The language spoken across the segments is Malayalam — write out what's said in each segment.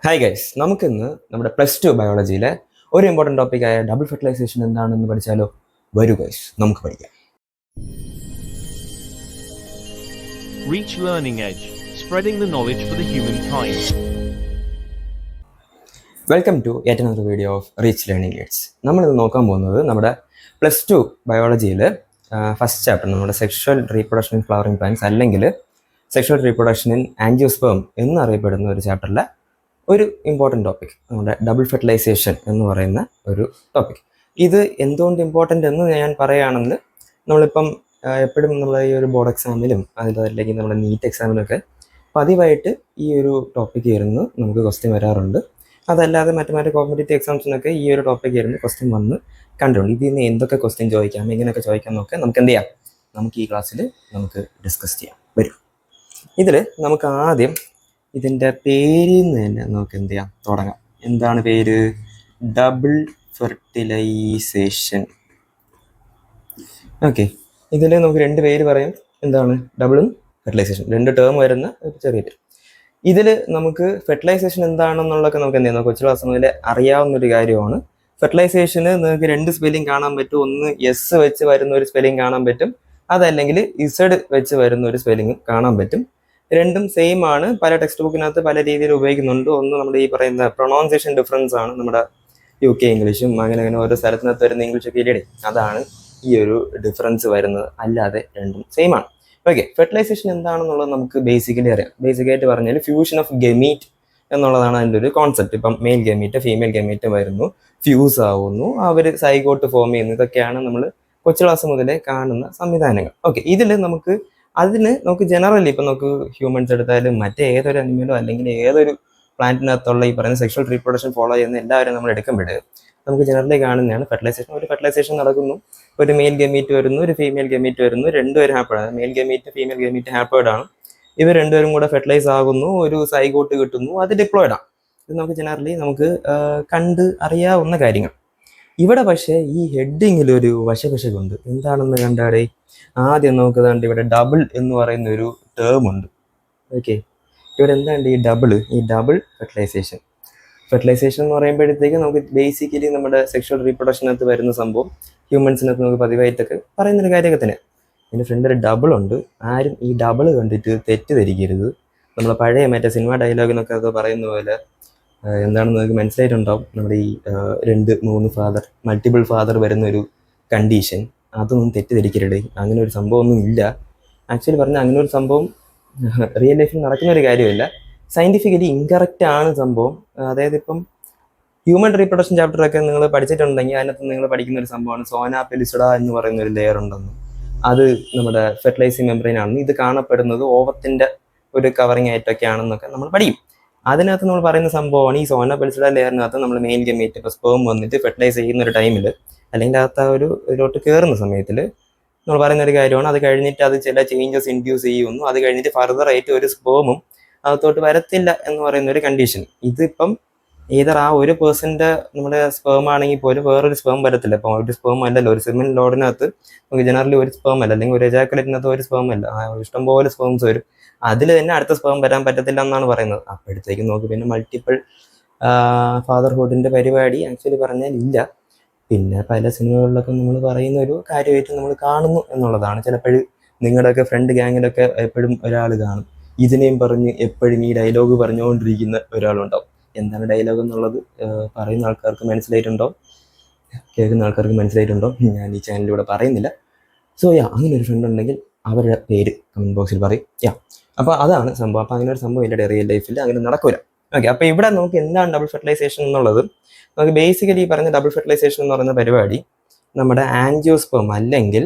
ഹായ് ഗൈസ്, നമുക്കിന്ന് നമ്മുടെ +2 ബയോളജിയിലെ ഒരു ഇമ്പോർട്ടൻറ്റ് ടോപ്പിക്കായ ഡബിൾ ഫെർട്ടിലൈസേഷൻ എന്താണെന്ന് പഠിച്ചാലോ? വരൂ ഗൈസ്, നമുക്ക് പഠിക്കാം. Reach Learning Edge, spreading the knowledge for the humankind. Welcome to yet another video of reach learning aids. നമ്മളിത് നോക്കാൻ പോകുന്നത് നമ്മുടെ +2 ബയോളജിയിൽ ഫസ്റ്റ് ചാപ്റ്റർ, നമ്മുടെ sexual reproduction in flowering plants അല്ലെങ്കിൽ സെക്ഷൽ റീപ്രൊഡക്ഷൻ ഇൻ ആൻജിയോസ്പേം എന്നറിയപ്പെടുന്ന ഒരു ചാപ്റ്ററിലെ ഒരു ഇമ്പോർട്ടൻറ്റ് ടോപ്പിക്, നമ്മുടെ ഡബിൾ ഫെർട്ടിലൈസേഷൻ എന്ന് പറയുന്ന ഒരു ടോപ്പിക്. ഇത് എന്തുകൊണ്ട് ഇമ്പോർട്ടൻ്റ് എന്ന് ഞാൻ പറയുകയാണെങ്കിൽ, നമ്മളിപ്പം എപ്പോഴും നമ്മൾ ഈ ഒരു ബോർഡ് എക്സാമിലും അല്ലെങ്കിൽ നമ്മുടെ നീറ്റ് എക്സാമിലൊക്കെ പതിവായിട്ട് ഈ ഒരു ടോപ്പിക്ക് ഇരുന്ന് നമുക്ക് ക്വസ്റ്റ്യൻ വരാറുണ്ട്. അതല്ലാതെ മറ്റു കോമ്പറ്റേറ്റീവ് എക്സാംസിനൊക്കെ ഈ ഒരു ടോപ്പിക്ക് ഇരുന്ന് ക്വസ്റ്റ്യൻ വന്ന് കണ്ടിട്ടുണ്ട്. ഇതിൽ നിന്ന് എന്തൊക്കെ ക്വസ്റ്റ്യൻ ചോദിക്കാം, എങ്ങനെയൊക്കെ ചോദിക്കാം എന്നൊക്കെ നമുക്ക് എന്ത് ചെയ്യാം, നമുക്ക് ഈ ക്ലാസ്സിൽ നമുക്ക് ഡിസ്കസ് ചെയ്യാം. വരും. ഇതിൽ നമുക്ക് ആദ്യം ഇതിൻ്റെ പേരിൽ നിന്ന് തന്നെ നമുക്ക് എന്ത് ചെയ്യാം, തുടങ്ങാം. എന്താണ് പേര്? Double fertilisation. ഓക്കെ, ഇതിൽ നമുക്ക് രണ്ട് പേര് പറയാം. എന്താണ്? ഡബിളും ഫെർട്ടിലൈസേഷൻ, രണ്ട് ടേം വരുന്ന ഒരു ചെറിയ പേര്. ഇതിൽ നമുക്ക് ഫെർട്ടിലൈസേഷൻ എന്താണെന്നുള്ളതൊക്കെ നമുക്ക് എന്ത് ചെയ്യാം, കൊച്ചു ക്ലാസ് മുതൽ അറിയാവുന്നൊരു കാര്യമാണ്. ഫെർട്ടിലൈസേഷന് നിങ്ങൾക്ക് രണ്ട് സ്പെല്ലിംഗ് കാണാൻ പറ്റും. ഒന്ന് എസ് വെച്ച് വരുന്ന ഒരു സ്പെല്ലിംഗ് കാണാൻ പറ്റും, അതല്ലെങ്കിൽ ഇസഡ് വെച്ച് വരുന്ന ഒരു സ്പെല്ലിംഗ് കാണാൻ പറ്റും. രണ്ടും സെയിം ആണ്. പല ടെക്സ്റ്റ് ബുക്കിനകത്ത് പല രീതിയിൽ ഉപയോഗിക്കുന്നുണ്ട്. ഒന്ന് നമ്മുടെ ഈ പറയുന്ന പ്രൊണൗൺസിയേഷൻ ഡിഫറൻസ് ആണ്, നമ്മുടെ UK ഇംഗ്ലീഷും അങ്ങനെ ഓരോ സ്ഥലത്തിനകത്ത് വരുന്ന ഇംഗ്ലീഷൊക്കെ ഇല്ലേ, അതാണ് ഈ ഒരു ഡിഫറൻസ് വരുന്നത്. അല്ലാതെ രണ്ടും സെയിം ആണ്. ഓക്കെ, ഫെർട്ടിലൈസേഷൻ എന്താണെന്നുള്ളത് നമുക്ക് ബേസിക്കലി അറിയാം. ബേസിക്കായിട്ട് പറഞ്ഞാൽ ഫ്യൂഷൻ ഓഫ് ഗമീറ്റ് എന്നുള്ളതാണ് അതിൻ്റെ ഒരു കോൺസെപ്റ്റ്. ഇപ്പം മെയിൽ ഗമീറ്റ് ഫീമെയിൽ ഗമീറ്റ് വരുന്നു, ഫ്യൂസ് ആവുന്നു, അവർ സൈഗോട്ട് ഫോം ചെയ്യുന്നു. ഇതൊക്കെയാണ് നമ്മൾ കൊച്ചു ക്ലാസ് മുതലേ കാണുന്ന സംവിധാനങ്ങൾ. ഓക്കെ, ഇതിൽ നമുക്ക് ജനറലി ഇപ്പം നമുക്ക് ഹ്യൂമൻസ് എടുത്താലും ഏതൊരു അനിമലോ അല്ലെങ്കിൽ ഏതൊരു പ്ലാന്റിനകത്തുള്ള ഈ പറയുന്ന സെക്ഷൽ റീപ്രൊഡക്ഷൻ ഫോളോ ചെയ്യുന്ന എല്ലാവരും നമ്മൾ എടുക്കുമ്പോൾ നമുക്ക് ജനറലി കാണുന്നതാണ് ഫെർട്ടിലൈസേഷൻ. ഒരു ഫെർട്ടിലൈസേഷൻ നടക്കുന്നു, ഒരു മെയിൽ ഗമീറ്റ് വരുന്നു, ഒരു ഫീമെയിൽ ഗമീറ്റ് വരുന്നു, രണ്ടുപേരും ഹാപ്പേഡാണ്. മെയിൽ ഗമീറ്റ് ഫീമെയിൽ ഗമീറ്റ് ഹാപ്പേഡാണ്. ഇവർ രണ്ടുപേരും കൂടെ ഫെർട്ടിലൈസ് ആകുന്നു, ഒരു സൈഗോട്ട് കിട്ടുന്നു, അത് ഡിപ്ലോയിഡാണ്. ഇത് നമുക്ക് ജനറലി കണ്ട് അറിയാവുന്ന കാര്യങ്ങൾ. ഇവിടെ പക്ഷേ ഈ ഹെഡിങ്ങിൽ ഒരു വശവശകുണ്ട്. എന്താണെന്ന് കണ്ടാടേ? ആദ്യം നമുക്ക് ഇവിടെ ഡബിൾ എന്ന് പറയുന്ന ഒരു ടേം ഉണ്ട്. ഓക്കെ, ഇവിടെ എന്താണ് ഈ ഡബിൾ ഫെർട്ടിലൈസേഷൻ എന്ന് പറയുമ്പോഴത്തേക്ക് നമുക്ക് ബേസിക്കലി നമ്മുടെ സെക്ഷൽ റീപ്രൊഡക്ഷനകത്ത് വരുന്ന സംഭവം ഹ്യൂമൻസിനകത്ത് നമുക്ക് പതിവായിട്ടൊക്കെ പറയുന്നൊരു കാര്യമൊക്കെ തന്നെ. എൻ്റെ ഫ്രണ്ട് ഒരു ഡബിൾ ഉണ്ട്. ആരും ഈ ഡബിൾ കണ്ടിട്ട് തെറ്റിദ്ധരിക്കരുത്. നമ്മളെ പഴയ സിനിമ ഡയലോഗിനൊക്കെ അത് പറയുന്ന പോലെ എന്താണെന്ന് നിങ്ങൾക്ക് മനസ്സിലായിട്ടുണ്ടാവും. നമ്മുടെ ഈ 2-3 ഫാദർ, മൾട്ടിപ്പിൾ ഫാദർ വരുന്ന ഒരു കണ്ടീഷൻ, അതൊന്നും തെറ്റിദ്ധരിക്കരുത്. അങ്ങനെ ഒരു സംഭവമൊന്നും ഇല്ല. ആക്ച്വലി പറഞ്ഞാൽ അങ്ങനെ ഒരു സംഭവം റിയൽ ലൈഫിൽ നടക്കുന്ന ഒരു കാര്യമില്ല. സയൻറ്റിഫിക്കലി ഇൻകറക്റ്റ് ആണ് സംഭവം. അതായത് ഇപ്പം ഹ്യൂമൻ റീപ്രൊഡക്ഷൻ ചാപ്റ്ററൊക്കെ നിങ്ങൾ പഠിച്ചിട്ടുണ്ടെങ്കിൽ അതിനകത്ത് നിങ്ങൾ പഠിക്കുന്ന ഒരു സംഭവമാണ് സോന പെലിസുഡ എന്ന് പറയുന്ന ഒരു ലെയർ ഉണ്ടെന്ന്. അത് നമ്മുടെ ഫെർട്ടിലൈസിങ് മെംബ്രെയിൻ ആണെന്ന്. ഇത് കാണപ്പെടുന്നത് ഓവത്തിൻ്റെ ഒരു കവറിങ് ആയിട്ടൊക്കെ ആണെന്നൊക്കെ നമ്മൾ പഠിക്കും. അതിനകത്ത് നമ്മൾ പറയുന്ന സംഭവമാണ് ഈ സോന പെലിസുഡ ലെയറിനകത്ത് നമ്മൾ മെയിൽ ഗമീറ്റ് ഇപ്പോൾ സ്പേം വന്നിട്ട് ഫെർട്ടിലൈസ് ചെയ്യുന്ന ഒരു ടൈമിൽ, അല്ലെങ്കിൽ അകത്ത് ആ ഒരു ഇതിലോട്ട് കയറുന്ന സമയത്തിൽ നമ്മൾ പറയുന്ന ഒരു കാര്യമാണ്. അത് കഴിഞ്ഞിട്ട് അത് ചില ചേഞ്ചസ് ഇൻഡ്യൂസ് ചെയ്യുന്നു. അത് കഴിഞ്ഞിട്ട് ഫർദർ ആയിട്ട് ഒരു സ്പേമും അകത്തോട്ട് വരത്തില്ല എന്ന് പറയുന്ന ഒരു കണ്ടീഷൻ. ഇതിപ്പം ഏതർ ആ ഒരു പേഴ്സൻ്റെ നമ്മുടെ സ്പേം ആണെങ്കിൽ പോലും വേറൊരു സ്പേം വരത്തില്ല. ഇപ്പം ഒരു സ്പേം അല്ലല്ലോ, ഒരു സിമൻ ലോഡിനകത്ത് നമുക്ക് ജനറലി ഒരു സ്പേം അല്ല, അല്ലെങ്കിൽ ഒരു എജാക്കുലേറ്റിനകത്ത് ഒരു സ്പേം അല്ല, ഇഷ്ടംപോലെ സ്പേംസ് വരും. അതിൽ തന്നെ അടുത്ത സ്പേം വരാൻ പറ്റത്തില്ല എന്നാണ് പറയുന്നത്. അപ്പോഴത്തേക്കും നമുക്ക് പിന്നെ മൾട്ടിപ്പിൾ ഫാദർഹുഡിൻ്റെ പരിപാടി ആക്ച്വലി പറഞ്ഞാൽ ഇല്ല. പിന്നെ പല സിനിമകളിലൊക്കെ നമ്മൾ പറയുന്ന ഒരു കാര്യമായിട്ട് നമ്മൾ കാണുന്നു എന്നുള്ളതാണ്. ചിലപ്പോഴും നിങ്ങളുടെയൊക്കെ ഫ്രണ്ട് ഗ്യാങ്ങിലൊക്കെ എപ്പോഴും ഒരാൾ കാണും, ഇതിനെയും പറഞ്ഞ് എപ്പോഴും ഈ ഡയലോഗ് പറഞ്ഞുകൊണ്ടിരിക്കുന്ന ഒരാളുണ്ടാവും. എന്താണ് ഡയലോഗ് എന്നുള്ളത് പറയുന്ന ആൾക്കാർക്ക് മനസ്സിലായിട്ടുണ്ടോ, കേൾക്കുന്ന ആൾക്കാർക്ക് മനസ്സിലായിട്ടുണ്ടോ, ഞാൻ ഈ ചാനലിലൂടെ പറയുന്നില്ല. സോ അങ്ങനെ ഒരു ഫ്രണ്ട് ഉണ്ടെങ്കിൽ അവരുടെ പേര് കമൻറ്റ് ബോക്സിൽ പറയും. അപ്പോൾ അതാണ് സംഭവം. അപ്പോൾ അങ്ങനെ ഒരു സംഭവം ഇല്ല റിയൽ ലൈഫിൽ, അങ്ങനെ നടക്കില്ല. ഓക്കെ, അപ്പോൾ ഇവിടെ നമുക്ക് എന്താണ് ഡബിൾ ഫെർട്ടിലൈസേഷൻ എന്നുള്ളത് നമുക്ക് ബേസിക്കലി പറഞ്ഞ ഡബിൾ ഫെർട്ടിലൈസേഷൻ എന്ന് പറയുന്ന പരിപാടി നമ്മുടെ ആൻജിയോസ്പേം അല്ലെങ്കിൽ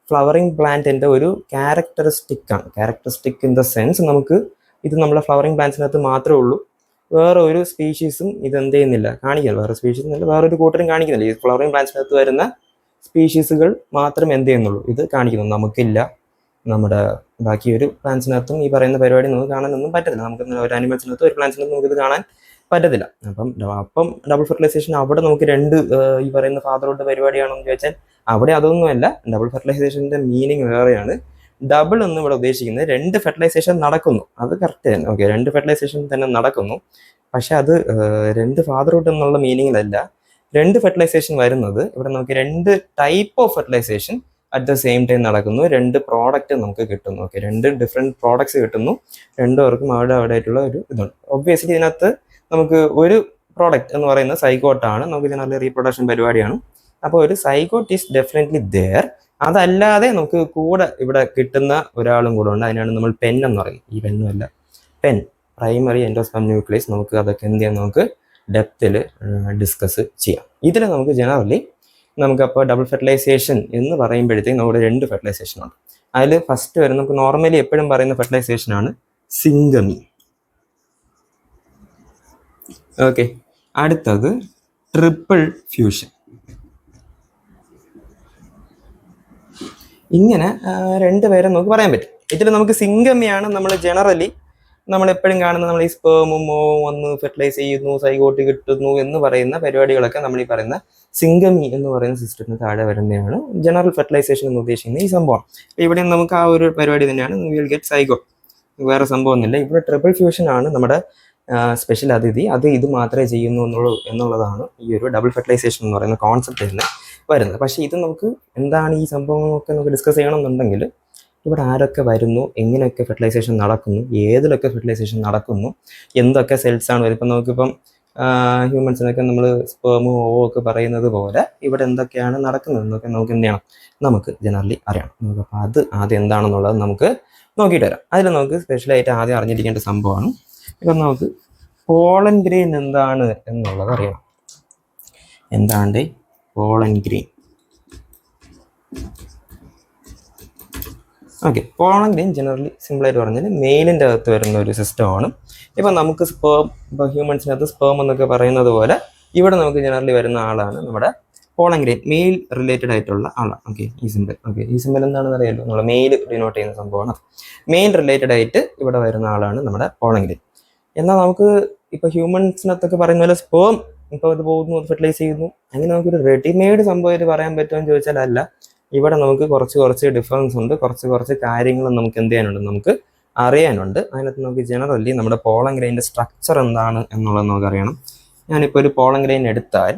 ഫ്ലവറിംഗ് പ്ലാന്റിൻ്റെ ഒരു ക്യാരക്ടറിസ്റ്റിക് ആണ്. ക്യാരക്ടറിസ്റ്റിക് ഇൻ ദ സെൻസ് നമുക്ക് ഇത് നമ്മുടെ ഫ്ലവറിംഗ് പ്ലാന്റ്സിനകത്ത് മാത്രമേ ഉള്ളൂ. വേറെ ഒരു സ്പീഷീസും ഇത് എന്ത് ചെയ്യുന്നില്ല, കാണിക്കില്ല. വേറെ സ്പീഷീസ് എന്നല്ല, വേറൊരു കൂട്ടരും കാണിക്കുന്നില്ല. ഈ ഫ്ലവറിംഗ് പ്ലാന്റ്സിനകത്ത് വരുന്ന സ്പീഷീസുകൾ മാത്രം എന്ത് ചെയ്യുന്നുള്ളൂ, ഇത് കാണിക്കുന്നു. നമുക്കില്ല. നമ്മുടെ ബാക്കി ഒരു പ്ലാന്റ്സിനകത്തും ഈ പറയുന്ന പരിപാടി നമുക്ക് കാണാനൊന്നും പറ്റത്തില്ല. നമുക്ക് ഒരു ആനിമൽസിനകത്തും ഒരു പ്ലാന്റ്സിനകത്തും നമുക്കിത് കാണാൻ പറ്റത്തില്ല. അപ്പം ഡബിൾ ഫെർട്ടിലൈസേഷൻ അവിടെ നമുക്ക് രണ്ട് ഈ പറയുന്ന ഫാദർഹുഡ് പരിപാടിയാണെന്ന് ചോദിച്ചാൽ അവിടെ അതൊന്നുമല്ല. ഡബിൾ ഫെർട്ടിലൈസേഷൻ്റെ മീനിങ് വേറെയാണ്. ഡബിൾ എന്ന് ഇവിടെ ഉദ്ദേശിക്കുന്നത് 2 ഫെർട്ടിലൈസേഷൻ നടക്കുന്നു, അത് കറക്റ്റ് തന്നെ. ഓക്കെ, 2 ഫെർട്ടിലൈസേഷൻ തന്നെ നടക്കുന്നു. പക്ഷെ അത് രണ്ട് ഫാദർഹുഡ് എന്നുള്ള മീനിങ്ങിലല്ല. രണ്ട് ഫെർട്ടിലൈസേഷൻ വരുന്നത് ഇവിടെ നമുക്ക് രണ്ട് type of fertilization at the same time നടക്കുന്നു. രണ്ട് പ്രോഡക്റ്റ് നമുക്ക് കിട്ടുന്നു. ഓക്കെ, രണ്ട് ഡിഫറെൻറ്റ് പ്രോഡക്ട്സ് കിട്ടുന്നു. രണ്ടുപേർക്കും അവിടെ ആയിട്ടുള്ള ഒരു ഇതുണ്ട്. ഒബ്വിയസ്ലി ഇതിനകത്ത് നമുക്ക് ഒരു പ്രോഡക്റ്റ് എന്ന് പറയുന്നത് സൈഗോട്ടാണ്. നമുക്ക് ജനറലി റീപ്രൊഡക്ഷൻ പരിപാടിയാണ്. അപ്പോൾ ഒരു സൈഗോട്ട് ഈസ് ഡെഫിനറ്റ്ലി ദെയർ. അതല്ലാതെ നമുക്ക് കൂടെ ഇവിടെ കിട്ടുന്ന ഒരാളും കൂടെ ഉണ്ട്. അതിനാണ് നമ്മൾ പെൻ എന്ന് പറയുന്നത്. ഈ പെന്നും അല്ല, പെൻ, പ്രൈമറി എൻഡോസ്പെർം ന്യൂക്ലിയസ്. നമുക്ക് അതൊക്കെ എന്ത് ചെയ്യാം, നമുക്ക് ഡെപ്തിൽ ഡിസ്കസ് ചെയ്യാം. ഇതിൽ നമുക്ക് ജനറലി നമുക്കപ്പോൾ ഡബിൾ ഫെർട്ടിലൈസേഷൻ എന്ന് പറയുമ്പോഴത്തേക്കും നമ്മുടെ രണ്ട് ഫെർട്ടിലൈസേഷൻ ഉണ്ട്. അതിൽ ഫസ്റ്റ് വരും നമുക്ക് നോർമലി എപ്പോഴും പറയുന്ന ഫെർട്ടിലൈസേഷനാണ് സിംഗമി. ഓക്കെ, അടുത്തത് ട്രിപ്പിൾ ഫ്യൂഷൻ. ഇങ്ങനെ രണ്ടുപേരെ നമുക്ക് പറയാൻ പറ്റും. ഇതിൽ നമുക്ക് സിംഗമിയാണ് നമ്മൾ ജനറലി നമ്മളെപ്പോഴും കാണുന്ന, നമ്മൾ ഈ സ്പേമും വന്ന് ഫെർട്ടിലൈസ് ചെയ്യുന്നു, സൈഗോട്ട് കിട്ടുന്നു എന്ന് പറയുന്ന പരിപാടികളൊക്കെ നമ്മൾ ഈ പറയുന്ന സിംഗമി എന്ന് പറയുന്ന സിസ്റ്റത്തിന് താഴെ വരുന്നതാണ് ജനറൽ ഫെർട്ടിലൈസേഷൻ എന്ന് ഉദ്ദേശിക്കുന്ന ഈ സംഭവം. ഇവിടെ നമുക്ക് ആ ഒരു പരിപാടി തന്നെയാണ്, വിൽ ഗെറ്റ് സൈഗോട്ട്, വേറെ സംഭവമൊന്നുമില്ല. ഇവിടെ ട്രിപ്പിൾ ഫ്യൂഷൻ ആണ് നമ്മുടെ സ്പെഷ്യൽ അതിഥി. അത് ഇത് മാത്രമേ ചെയ്യുന്നു എന്നുള്ളതാണ് ഈ ഒരു ഡബിൾ ഫെർട്ടിലൈസേഷൻ എന്ന് പറയുന്ന കോൺസെപ്റ്റ് തന്നെ വരുന്നത്. പക്ഷേ ഇത് നമുക്ക് എന്താണ് ഈ സംഭവങ്ങളൊക്കെ നമുക്ക് ഡിസ്കസ് ചെയ്യണമെന്നുണ്ടെങ്കിൽ ഇവിടെ ആരൊക്കെ വരുന്നു, എങ്ങനെയൊക്കെ ഫെർട്ടിലൈസേഷൻ നടക്കുന്നു, ഏതിലൊക്കെ ഫെർട്ടിലൈസേഷൻ നടക്കുന്നു, എന്തൊക്കെ സെൽസാണ് വരും. ഇപ്പം നമുക്കിപ്പം ഹ്യൂമൻസിനൊക്കെ നമ്മൾ സ്പേമും ഒക്കെ പറയുന്നത് പോലെ ഇവിടെ എന്തൊക്കെയാണ് നടക്കുന്നത് എന്നൊക്കെ നമുക്ക് എന്ത് ചെയ്യണം, നമുക്ക് ജനറലി അറിയണം. നമുക്കപ്പോൾ അത് ആദ്യം എന്താണെന്നുള്ളത് നമുക്ക് നോക്കിയിട്ട് വരാം. അതിൽ നമുക്ക് സ്പെഷ്യലായിട്ട് ആദ്യം അറിഞ്ഞിരിക്കേണ്ട സംഭവമാണ് ഇപ്പം നമുക്ക് പോളൻ ഗ്രെയിൻ എന്താണ് എന്നുള്ളത് അറിയണം. എന്താണ്ട് pollen grain? Okay, pollen grain generally സിമ്പിളായിട്ട് പറഞ്ഞാൽ മെയിലിൻ്റെ അകത്ത് വരുന്ന ഒരു സിസ്റ്റമാണ്. ഇപ്പം നമുക്ക് സ്പേം, ഇപ്പോൾ ഹ്യൂമൻസിനകത്ത് സ്പേം എന്നൊക്കെ പറയുന്നത് പോലെ ഇവിടെ നമുക്ക് ജനറലി വരുന്ന ആളാണ് നമ്മുടെ പോളൻ ഗ്രെയിൻ, മെയിൽ റിലേറ്റഡ് ആയിട്ടുള്ള ആളാണ്. ഓക്കെ, ഈ സിമ്പിൾ. ഓക്കെ, ഈ സിമ്പിൾ എന്താണെന്ന് അറിയാമല്ലോ, നമ്മൾ മെയിൽ ഡിനോട്ട് ചെയ്യുന്ന സംഭവമാണ്. മെയിൽ റിലേറ്റഡ് ആയിട്ട് ഇവിടെ വരുന്ന ആളാണ് നമ്മുടെ പോളൻ ഗ്രെയിൻ. എന്നാൽ നമുക്ക് ഇപ്പോൾ ഹ്യൂമൻസിനകത്തൊക്കെ പറയുന്ന പോലെ സ്പേം ഇപ്പോൾ ഇത് പോകുന്നു, അത് ഫെർട്ടിലൈസ് ചെയ്യുന്നു, അങ്ങനെ നമുക്കൊരു റെഡിമെയ്ഡ് സംഭവമായിട്ട് പറയാൻ പറ്റുമെന്ന് ചോദിച്ചാൽ അല്ല. ഇവിടെ നമുക്ക് കുറച്ച് ഡിഫറൻസ് ഉണ്ട്, കുറച്ച് കാര്യങ്ങൾ നമുക്ക് എന്ത് ചെയ്യാനുണ്ട്, നമുക്ക് അറിയാനുണ്ട്. അതിനകത്ത് നമുക്ക് ജനറലി നമ്മുടെ പോളൻ ഗ്രെയിൻ്റെ സ്ട്രക്ചർ എന്താണ് എന്നുള്ളത് നമുക്ക് അറിയണം. ഞാനിപ്പോൾ ഒരു പോളൻ ഗ്രെയിൻ എടുത്താൽ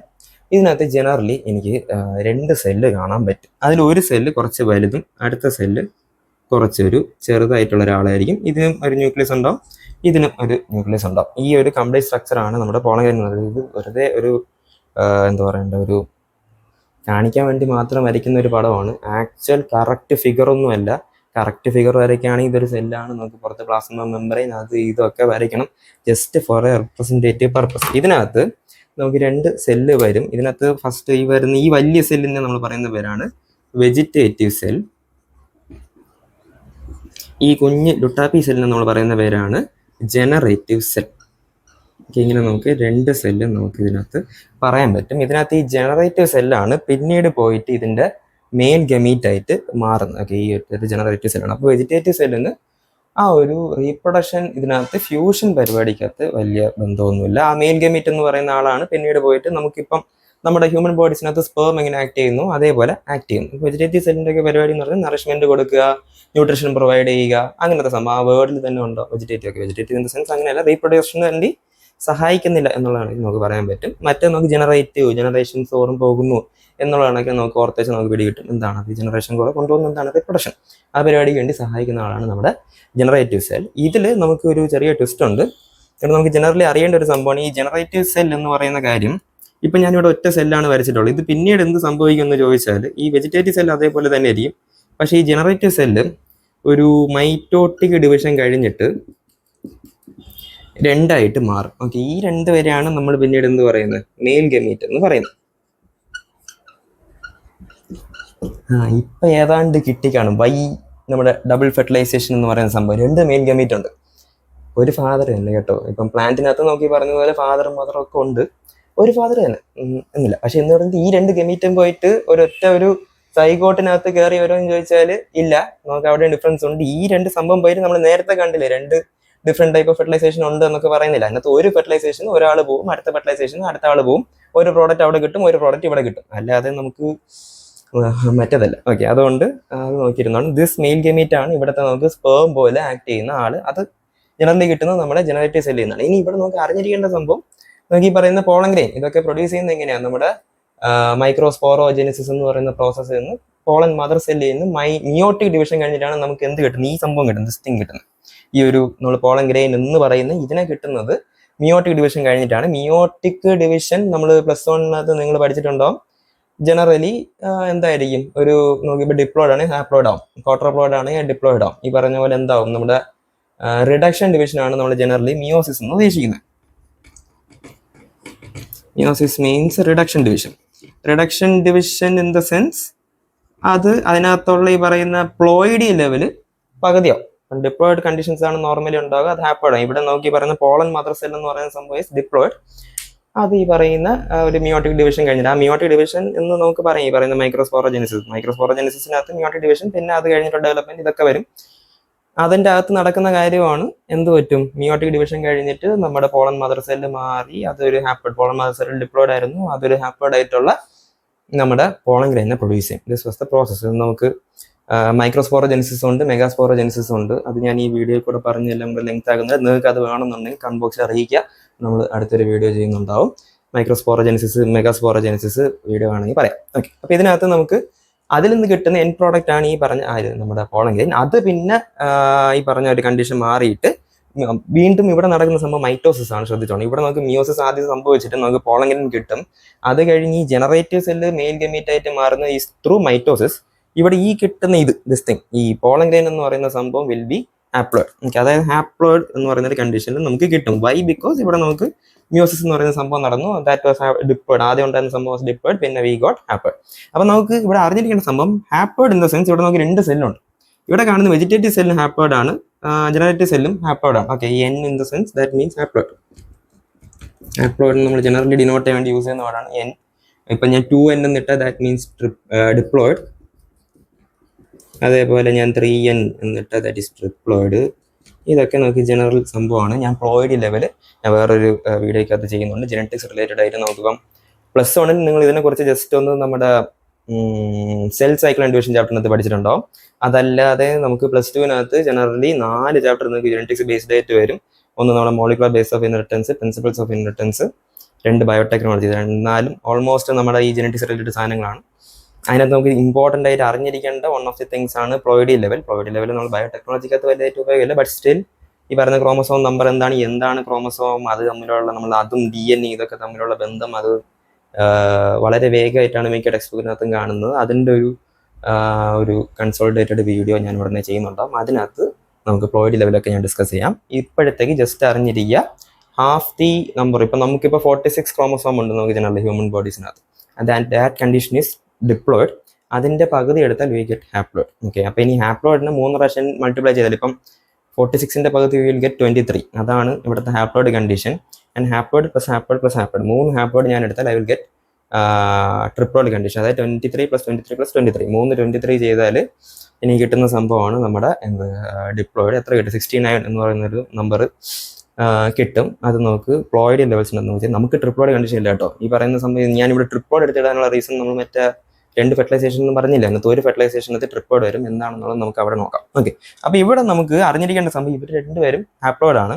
ഇതിനകത്ത് ജനറലി എനിക്ക് രണ്ട് സെല്ല് കാണാൻ പറ്റും. അതിലൊരു സെല്ല് കുറച്ച് വലുതും അടുത്ത സെല്ല് കുറച്ചൊരു ചെറുതായിട്ടുള്ള ഒരാളായിരിക്കും. ഇതിനും ഒരു ന്യൂക്ലിയസ് ഉണ്ടാവും, ഇതിനും ഒരു ന്യൂക്ലിയസ് ഉണ്ടാവും. ഈ ഒരു കംപ്ലീറ്റ് സ്ട്രക്ചറാണ് നമ്മുടെ പോളൻ ഗ്രെയിൻ എന്ന് പറയുന്നത്. ഇത് വെറുതെ ഒരു എന്താ പറയേണ്ട, ഒരു കാണിക്കാൻ വേണ്ടി മാത്രം വരയ്ക്കുന്ന ഒരു പടമാണ്. ആക്ച്വൽ കറക്റ്റ് ഫിഗറൊന്നുമല്ല. കറക്റ്റ് ഫിഗർ വരയ്ക്കുകയാണെങ്കിൽ ഇതൊരു സെല്ലാണ്, നമുക്ക് പുറത്ത് പ്ലാസ്മ മെമ്പറൈൻ അത് ഇതൊക്കെ വരയ്ക്കണം, just for A representative purpose. ഇതിനകത്ത് നമുക്ക് രണ്ട് സെല്ല് വരും. ഇതിനകത്ത് ഫസ്റ്റ് ഈ വരുന്ന ഈ വലിയ സെല്ലിനെ നമ്മൾ പറയുന്ന പേരാണ് വെജിറ്റേറ്റീവ് സെൽ. ഈ കുഞ്ഞ് ലുട്ടാപ്പി സെല്ലിനെ നമ്മൾ പറയുന്ന പേരാണ് ജനറേറ്റീവ് സെൽ. ഇങ്ങനെ നമുക്ക് രണ്ട് സെല്ല് നമുക്ക് ഇതിനകത്ത് പറയാൻ പറ്റും. ഇതിനകത്ത് ഈ ജനറേറ്റീവ് സെല്ലാണ് പിന്നീട് പോയിട്ട് ഇതിൻ്റെ മെയിൻ ഗമീറ്റ് ആയിട്ട് മാറുന്നത്. ഓക്കെ, ഈ ഒരു ജനറേറ്റീവ് സെല്ലാണ്. അപ്പോൾ വെജിറ്റേറ്റീവ് സെല്ലിന് ആ ഒരു റീപ്രൊഡക്ഷൻ ഇതിനകത്ത് ഫ്യൂഷൻ പരിപാടിക്കകത്ത് വലിയ ബന്ധമൊന്നുമില്ല. ആ മെയിൻ ഗമീറ്റ് എന്ന് പറയുന്ന ആളാണ് പിന്നീട് പോയിട്ട് നമുക്കിപ്പം നമ്മുടെ ഹ്യൂമൻ ബോഡീസിനകത്ത് സ്പേം എങ്ങനെ ആക്ട് ചെയ്യുന്നു അതേപോലെ ആക്ട് ചെയ്യുന്നു. വെജിറ്റേറ്റീവ് സെല്ലിൻ്റെ ഒക്കെ പരിപാടി എന്ന് പറഞ്ഞാൽ നറിഷ്മെന്റ് കൊടുക്കുക, ന്യൂട്രീഷൻ പ്രൊവൈഡ് ചെയ്യുക, അങ്ങനത്തെ സംഭവം. ആ വേർഡിൽ തന്നെ ഉണ്ടോ വെജിറ്റേറ്റീവ് ഒക്കെ. വെജിറ്റേറ്റീവ് ഇൻ ദ സെൻസ് അങ്ങനെയല്ല, റീപ്രൊഡക്ഷന് വേണ്ടി സഹായിക്കുന്നില്ല എന്നുള്ളതാണ് നമുക്ക് പറയാൻ പറ്റും. മറ്റേ നമുക്ക് ജനറേഷൻസ് ഓർമ്മ പോകുന്നു എന്നുള്ളതാണെങ്കിൽ നമുക്ക് ഓർത്തേച്ച് നമുക്ക് പിടികിട്ടും എന്താണ് അത് ജനറേഷൻ കൂടെ കൊണ്ടുപോകുന്ന എന്താണ് റീപ്രൊഡക്ഷൻ. ആ പരിപാടിക്ക് വേണ്ടി സഹായിക്കുന്ന ആളാണ് നമ്മുടെ ജനറേറ്റീവ് സെൽ. ഇതിൽ നമുക്ക് ഒരു ചെറിയ ട്വിസ്റ്റ് ഉണ്ട്. ഇവിടെ നമുക്ക് ജനറലി അറിയേണ്ട ഒരു സംഭവമാണ് ഈ ജനറേറ്റീവ് സെൽ എന്ന് പറയുന്ന കാര്യം. ഇപ്പം ഞാനിവിടെ ഒറ്റ സെല്ലാണ് വരച്ചിട്ടുള്ളത്. ഇത് പിന്നീട് എന്ത് സംഭവിക്കുമെന്ന് ചോദിച്ചാൽ ഈ വെജിറ്റേറ്റീവ് സെൽ അതേപോലെ തന്നെ ആയിരിക്കും. പക്ഷേ ഈ ജനറേറ്റീവ് സെല്ല് ഒരു മൈറ്റോട്ടിക് ഡിവിഷൻ കഴിഞ്ഞിട്ട് രണ്ടായിട്ട് മാറും. ഓക്കെ, ഈ രണ്ട് പേരെയാണ് നമ്മൾ പിന്നീട് എന്ത് പറയുന്നത്, മെയിൽ ഗമീറ്റ് എന്ന് പറയുന്നത്. ഇപ്പൊ ഏതാണ്ട് കിട്ടിക്കാണും വൈ നമ്മുടെ ഡബിൾ ഫെർട്ടിലൈസേഷൻ എന്ന് പറയുന്ന സംഭവം. രണ്ട് മെയിൻ ഗമീറ്റ് ഉണ്ട്, ഒരു ഫാദർ തന്നെ കേട്ടോ. ഇപ്പം പ്ലാന്റിനകത്ത് നോക്കി പറഞ്ഞതുപോലെ ഫാദറും മദറും ഒക്കെ ഉണ്ട്, ഒരു ഫാദർ തന്നെ എന്നില്ല. പക്ഷെ എന്ന് പറയുന്നത് ഈ രണ്ട് ഗമീറ്റും പോയിട്ട് ഒരൊറ്റ ഒരു സൈഗോട്ടിനകത്ത് കയറി വരുമെന്ന് ചോദിച്ചാൽ ഇല്ല, നമുക്ക് അവിടെ ഡിഫറൻസ് ഉണ്ട്. ഈ രണ്ട് സംഭവം പോയിട്ട് നമ്മൾ നേരത്തെ കണ്ടില്ലേ, രണ്ട് ഡിഫറെന്റ് ടൈപ്പ് ഓഫ് ഫെർട്ടിലൈസേഷൻ ഉണ്ട് എന്നൊക്കെ പറയുന്നില്ല. അതിനകത്ത് ഒരു ഫെർട്ടിലൈസേഷൻ ഒരാൾ പോവും, അടുത്ത ഫെർട്ടിലൈസേഷൻ അടുത്ത ആൾ പോവും, ഒരു പ്രോഡക്റ്റ് അവിടെ കിട്ടും, ഒരു പ്രോഡക്റ്റ് ഇവിടെ കിട്ടും. അല്ലാതെ നമുക്ക് മറ്റേതല്ല. ഓക്കെ, അതുകൊണ്ട് അത് നോക്കിയിരുന്നോണ്ട് ദിസ് മെയിൽ ഗമീറ്റ് ആണ് ഇവിടുത്തെ നമുക്ക് സ്പേം പോലെ ആക്ട് ചെയ്യുന്ന ആള്. അത് ജനറലി കിട്ടുന്നത് നമ്മുടെ ജനറേറ്റീവ് സെല്ലിൽ നിന്നാണ്. ഇനി ഇവിടെ നമുക്ക് അറിഞ്ഞിരിക്കേണ്ട സംഭവം, നമുക്ക് ഈ പറയുന്ന പോളൻ ഗ്രെയിൻ ഇതൊക്കെ പ്രൊഡ്യൂസ് ചെയ്യുന്നത് എങ്ങനെയാണ്? നമ്മുടെ മൈക്രോസ്പോറോജെനിസിസ് എന്ന് പറയുന്ന പ്രോസസ്സിൽ നിന്ന് പോളൻ മദർ സെല്ലിൽ നിന്ന് മിയോട്ടിക് ഡിവിഷൻ കഴിഞ്ഞിട്ടാണ് നമുക്ക് എന്ത് കിട്ടുന്നത്? ഈ സംഭവം കിട്ടുന്നത്, ദിസ് തിങ് കിട്ടുന്നത്. ഈ ഒരു നമ്മൾ പോളൻ ഗ്രെയിൻ എന്ന് പറയുന്ന ഇതിനെ കിട്ടുന്നത് മിയോട്ടിക് ഡിവിഷൻ കഴിഞ്ഞിട്ടാണ്. മിയോട്ടിക് ഡിവിഷൻ നമ്മൾ +1 നിങ്ങൾ പഠിച്ചിട്ടുണ്ടാവും. ജനറലി എന്തായിരിക്കും? ഒരു നോക്കിയപ്പോൾ ഡിപ്ലോയിഡ് ആണ്, ഹാപ്ലോയിഡ് ആവും. ക്വാഡ്രപ്ലോയിഡ് ആണ്, ഡിപ്ലോയിഡ് ആവും. ഈ പറഞ്ഞ പോലെ എന്താവും? നമ്മുടെ റിഡക്ഷൻ ഡിവിഷൻ ആണ് നമ്മൾ ജനറലി മിയോസിസ് എന്ന് ഉദ്ദേശിക്കുന്നത്. Meiosis means reduction division. Reduction division in the sense അത് അതിനകത്തുള്ള ഈ പറയുന്ന പ്ലോയിഡി ലെവല് പകുതിയാവും. ഡിപ്ലോയിഡ് കണ്ടീഷൻസ് ആണ് നോർമലി ഉണ്ടാവുക, അത് ഹാപ്ലോയിഡ്. ഇവിടെ നോക്കി പറയുന്ന പോളൻ മദർ സെൽ എന്ന് പറയുന്ന സംഭവം ഡിപ്ലോയിഡ്. അത് ഈ പറയുന്ന ഒരു മിയോട്ടിക് ഡിവിഷൻ കഴിഞ്ഞിട്ട്, ആ മിയോട്ടിക് ഡിവിഷൻ എന്ന് നമുക്ക് പറയാം ഈ പറയുന്ന മൈക്രോസ്പോറോജെനിസിസിനകത്ത് മിയോട്ടിക് ഡിവിഷൻ, പിന്നെ അത് കഴിഞ്ഞിട്ട് ഡെവലപ്മെന്റ് ഇതൊക്കെ വരും. അതിൻ്റെ അകത്ത് നടക്കുന്ന കാര്യമാണ് എന്ത് പറ്റും? മിയോട്ടിക് ഡിവിഷൻ കഴിഞ്ഞിട്ട് നമ്മുടെ പോളൻ മദർ സെല്ല് മാറി അതൊരു haploid, pollen mother cell diploid ആയിരുന്നു, അതൊരു ഹാപ്ലോയിഡ് ആയിട്ടുള്ള നമ്മുടെ പോളൻ ഗ്രെയിനെ പ്രൊഡ്യൂസ് ചെയ്യും. This was the process. നമുക്ക് മൈക്രോസ്പോറോജെനിസിസ് ഉണ്ട്, മെഗാസ്പോറോജെനിസിസ് ഉണ്ട്. അത് ഞാൻ ഈ വീഡിയോയിൽ കൂടെ പറഞ്ഞെല്ലാം കൂടെ ലെങ്ത് ആകുന്നത്. നിങ്ങൾക്ക് അത് വേണമെന്നുണ്ടെങ്കിൽ കമന്റ് ബോക്സിൽ അറിയിക്കുക, നമ്മൾ അടുത്തൊരു വീഡിയോ ചെയ്യുന്നുണ്ടാവും. മൈക്രോസ്പോറോജെനിസിസ്, മെഗാസ്പോറോജെനിസിസ് വീഡിയോ ആണെങ്കിൽ പറയാം. ഓക്കെ, അപ്പോൾ ഇതിനകത്ത് നമുക്ക് അതിൽ നിന്ന് കിട്ടുന്ന എൻഡ് പ്രോഡക്റ്റ് ആണ് ഈ പറഞ്ഞ നമ്മുടെ പോളൻ ഗ്രെയിൻ. അത് പിന്നെ ഈ പറഞ്ഞ ഒരു കണ്ടീഷൻ മാറിയിട്ട് വീണ്ടും ഇവിടെ നടക്കുന്ന സംഭവം മൈറ്റോസിസ് ആണ്. ശ്രദ്ധിച്ചോണം, ഇവിടെ നമുക്ക് മിയോസിസ് ആദ്യം സംഭവിച്ചിട്ട് നമുക്ക് പോളൻ ഗ്രെയിൻ കിട്ടും. അത് കഴിഞ്ഞ് ഈ ജനറേറ്റീവ് സെല്ല് മെയിൽ ഗമീറ്റ് ആയിട്ട് മാറുന്ന ഈ ത്രൂ മൈറ്റോസിസ്. ഇവിടെ ഈ കിട്ടുന്ന ദിസ് തിങ്, ഈ പോളൻ ഗ്രെയിൻ എന്ന് പറയുന്ന സംഭവം വിൽ ബി ഹാപ്ലോയിഡ്. ഓക്കെ, അതായത് ഹാപ്ലോയിഡ് എന്ന് പറയുന്ന ഒരു കണ്ടീഷനിൽ നമുക്ക് കിട്ടും. വൈ? ബിക്കോസ് ഇവിടെ നമുക്ക് മിയോസിസ് എന്ന് പറയുന്ന സംഭവം നടന്നു. That was diploid. ആദ്യം ഉണ്ടായിരുന്ന സംഭവം ഡിപ്ലോയിഡ്, പിന്നെ വി ഗോട്ട് ഹാപ്ലോയിഡ്. അപ്പൊ നമുക്ക് ഇവിടെ അറിഞ്ഞിരിക്കേണ്ട സംഭവം ഹാപ്ലോയിഡ് ഇൻ ദ സെൻസ് ഇവിടെ നമുക്ക് 2 സെല്ലുണ്ട്. ഇവിടെ കാണുന്ന വെജിറ്റേറ്റീവ് സെല്ലും ഹാപ്ലോയിഡ് ആണ്, ജനറേറ്റീവ് സെല്ലും ഹാപ്ലോയിഡ് ആണ്. Okay, N in the sense that means haploid. Haploid നമ്മൾ ജനറലി ഡിനോട്ട് ചെയ്യാൻ വേണ്ടി യൂസ് ചെയ്യുന്ന വേർഡാണ് എൻ. ഇപ്പൊ ഞാൻ 2N എന്നിട്ട് ദാറ്റ് മീൻസ് ഡിപ്ലോയിഡ്. അതേപോലെ ഞാൻ 3N എന്നിട്ട് ദാറ്റ് ഈസ് ട്രിപ്ലോയിഡ്. ഇതൊക്കെ നമുക്ക് ജനറൽ സംഭവമാണ്. ഞാൻ പ്ലോയിഡ് ലെവല് ഞാൻ വേറൊരു വീഡിയോക്കകത്ത് ചെയ്യുന്നുണ്ട്, ജെനറ്റിക്സ് റിലേറ്റഡ് ആയിട്ട്. നമുക്കിപ്പം +1 നിങ്ങൾ ഇതിനെക്കുറിച്ച് ജസ്റ്റ് ഒന്ന് നമ്മുടെ സെൽ സൈക്കിൾ ആൻഡ് ഡിവിഷൻ ചാപ്റ്ററിനകത്ത് പഠിച്ചിട്ടുണ്ടാവും. അതല്ലാതെ നമുക്ക് +2 ജനറലി 4 ചാപ്റ്റർ നിങ്ങൾക്ക് ജെനറ്റിക്സ് ബേസ്ഡ് ആയിട്ട് വരും. ഒന്ന് നമ്മുടെ molecular base of inheritance, principles of inheritance, 2 biotechnology. എന്നാലും ഓൾമോസ്റ്റ് നമ്മുടെ ഈ ജെനറ്റിക്സ് റിലേറ്റഡ് സാധനങ്ങളാണ്. അതിനകത്ത് നമുക്ക് ഇമ്പോർട്ടൻ്റ് ആയിട്ട് അറിഞ്ഞിരിക്കേണ്ട വൺ ഓഫ് ദി തിങ്സ് ആണ് പ്ലോയിഡി ലെവൽ. പ്ലോയിഡി ലെവൽ നമ്മൾ ബയോടെക്നോളജിക്കകത്ത് വലിയ ഉപയോഗമില്ല. ബട്ട് സ്റ്റിൽ ഈ പറയുന്ന ക്രോമസോം നമ്പർ എന്താണ് ക്രോമസോം, അത് തമ്മിലുള്ള നമ്മൾ അതും DNA ഇതൊക്കെ തമ്മിലുള്ള ബന്ധം അത് വളരെ വേഗമായിട്ടാണ് മിക്ക ടെക്സ്റ്റ് ബുക്കിനകത്തും കാണുന്നത്. അതിൻ്റെ ഒരു കൺസോളിഡേറ്റഡ് വീഡിയോ ഞാൻ ഉടനെ ചെയ്യുന്നുണ്ടാവും. അതിനകത്ത് നമുക്ക് പ്ലോയിഡി ലെവലൊക്കെ ഞാൻ ഡിസ്കസ് ചെയ്യാം. ഇപ്പോഴത്തേക്ക് ജസ്റ്റ് അറിഞ്ഞിരിക്കുക ഹാഫ് ദി നമ്പർ. ഇപ്പം നമുക്കിപ്പോൾ 46 ക്രോമസോം ഉണ്ട് നമുക്ക് ജനറൽ ഹ്യൂമൻ ബോഡീസിനകത്ത്. That condition is diploid. അതിൻ്റെ പകുതി എടുത്താൽ വി ഗെറ്റ് ഹാപ്ലോയിഡ്. ഓക്കെ, അപ്പോൾ ഇനി ഹാപ്ലോയിഡിന് 3 പ്രാവശ്യം മൾട്ടിപ്ലൈ ചെയ്താൽ ഇപ്പം 46ന്റെ പകുതി വിൽ ഗെറ്റ് 23. അതാണ് ഇവിടുത്തെ haploid condition. And haploid plus haploid plus haploid 3 haploid ഞാൻ എടുത്താൽ I will get triploid condition. അതായത് 23 + 23 + 23 23 ചെയ്താൽ എനിക്ക് കിട്ടുന്ന സംഭവമാണ് നമ്മുടെ ഡിപ്ലോയിഡ്. എത്ര കിട്ടും? 69 എന്ന് പറയുന്നൊരു നമ്പർ കിട്ടും. അത് നമുക്ക് പ്ലോയിഡ് ലെവൽസിനകത്ത് നോക്കി നമുക്ക് ട്രിപ്ലോയിഡ് കണ്ടീഷൻ ഇല്ല കേട്ടോ. ഈ പറയുന്ന സംഭവം ഞാനിവിടെ ട്രിപ്ലോയിഡ് എടുത്തിടാനുള്ള റീസൺ നമ്മൾ മറ്റേ 2 ഫെർട്ടിലൈസേഷൻ എന്ന് പറഞ്ഞില്ല, അങ്ങനത്തെ ഒരു ഫെർട്ടിലൈസേഷനകത്ത് ട്രിപ്ലോയിഡ് വരും. എന്താണെന്നുള്ളത് നമുക്ക് അവിടെ നോക്കാം. ഓക്കെ, അപ്പോൾ ഇവിടെ നമുക്ക് അറിഞ്ഞിരിക്കേണ്ട സംഭവം ഇവർ 2 പേരും ഹാപ്ലോയിഡ് ആണ്.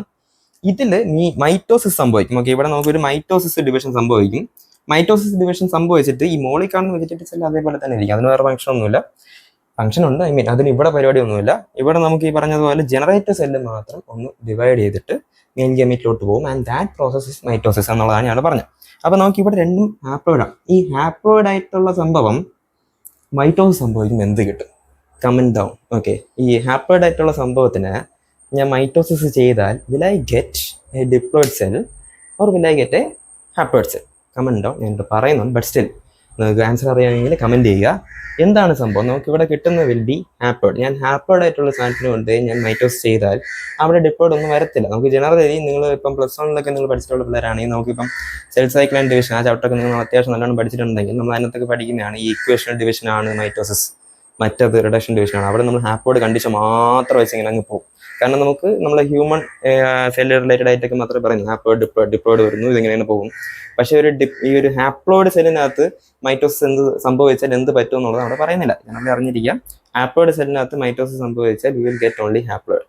ഇതിൽ മൈറ്റോസിസ് സംഭവിക്കും. ഓക്കെ, ഇവിടെ നമുക്കൊരു മൈറ്റോസിസ് ഡിവിഷൻ സംഭവിക്കും. മൈറ്റോസിസ് ഡിവിഷൻ സംഭവിച്ചിട്ട് ഈ മോളിൽ കാണുന്ന വെജിറ്റേറ്റീവ് സെൽ അതേപോലെ തന്നെ ഇരിക്കും. അതിന് വേറെ ഫംഗ്ഷൻ ഒന്നുമില്ല. ഫംഗ്ഷൻ ഉണ്ട്, അതിന് ഇവിടെ പരിപാടി ഒന്നുമില്ല. ഇവിടെ നമുക്ക് ഈ പറഞ്ഞതുപോലെ ജനറേറ്റീവ് സെല്ല് മാത്രം ഒന്ന് ഡിവൈഡ് ചെയ്തിട്ട് മെയിൻ ഗമീറ്റിലോട്ട് പോകും. And that process is mitosis എന്നുള്ളതാണ് ഞാൻ പറഞ്ഞത്. അപ്പോൾ നമുക്ക് ഇവിടെ 2 ഹാപ്ലോയിഡ് ആണ്. ഈ ഹാപ്ലോയിഡ് ആയിട്ടുള്ള സംഭവം മൈറ്റോസിസ് സംഭവിക്കും എന്ത് കിട്ടും? Comment down. ഓക്കെ, ഈ ഹാപ്ലോയിഡ് ആയിട്ടുള്ള സംഭവത്തിന് ഞാൻ മൈറ്റോസിസ് ചെയ്താൽ will I get A diploid cell or will I get A haploid cell? Comment down. ഞാൻ പറയുന്നുണ്ട്, ബട്ട് സ്റ്റിൽ നിങ്ങൾക്ക് ആൻസർ അറിയാമെങ്കിൽ കമന്റ് ചെയ്യുക. എന്താണ് സംഭവം? നമുക്ക് ഇവിടെ കിട്ടുന്ന വിൽ ബി ഹാപ്ലോയിഡ്. ഞാൻ ഹാപ്ലോയിഡ് ആയിട്ടുള്ള സാധനത്തിന് കൊണ്ട് ഞാൻ മൈറ്റോസിസ് ചെയ്താൽ അവിടെ ഡിപ്ലോയിഡ് ഒന്നും വരത്തില്ല. നമുക്ക് ജനറലി നിങ്ങൾ ഇപ്പം +1 നിങ്ങൾ പഠിച്ചിട്ടുള്ള പിള്ളേരാണെങ്കിൽ നമുക്കിപ്പം സെൽ സൈക്കിൾ ആൻഡ് ഡിവിഷൻ ആ ചാപ്റ്ററൊക്കെ നിങ്ങൾ അത്യാവശ്യം നല്ലോണം പഠിച്ചിട്ടുണ്ടെങ്കിൽ നമ്മൾ അതിനകത്തൊക്കെ പഠിക്കുന്നതാണ്. ഈ ഇക്വേഷണൽ ഡിവിഷൻ ആണ് മൈറ്റോസിസ്, മറ്റത് റിഡക്ഷൻ ഡിവിഷൻ ആണ്. അവിടെ നമ്മൾ ഹാപ്ലോയിഡ് കണ്ടീഷൻ മാത്രം വെച്ച് ഇങ്ങനെ അങ്ങ് പോകും. കാരണം നമുക്ക് നമ്മളെ ഹ്യൂമൻ സെൽ റിലേറ്റഡ് ആയിട്ടൊക്കെ മാത്രമേ പറയുന്നു ഡിപ്ലോയിഡ് വരുന്നു, ഇതിങ്ങനെ പോകും. പക്ഷെ ഈ ഒരു ഹാപ്ലോയിഡ് സെല്ലിനകത്ത് മൈറ്റോസിസ് എന്ത് സംഭവിച്ചാൽ എന്ത് പറ്റും എന്നുള്ളത് അവിടെ പറയുന്നില്ല. ജനറലി അറിഞ്ഞിരിക്കാം. ഹാപ്ലോയിഡ് സെല്ലിനകത്ത് മൈറ്റോസിസ് സംഭവിച്ചാൽ you will get only haploid.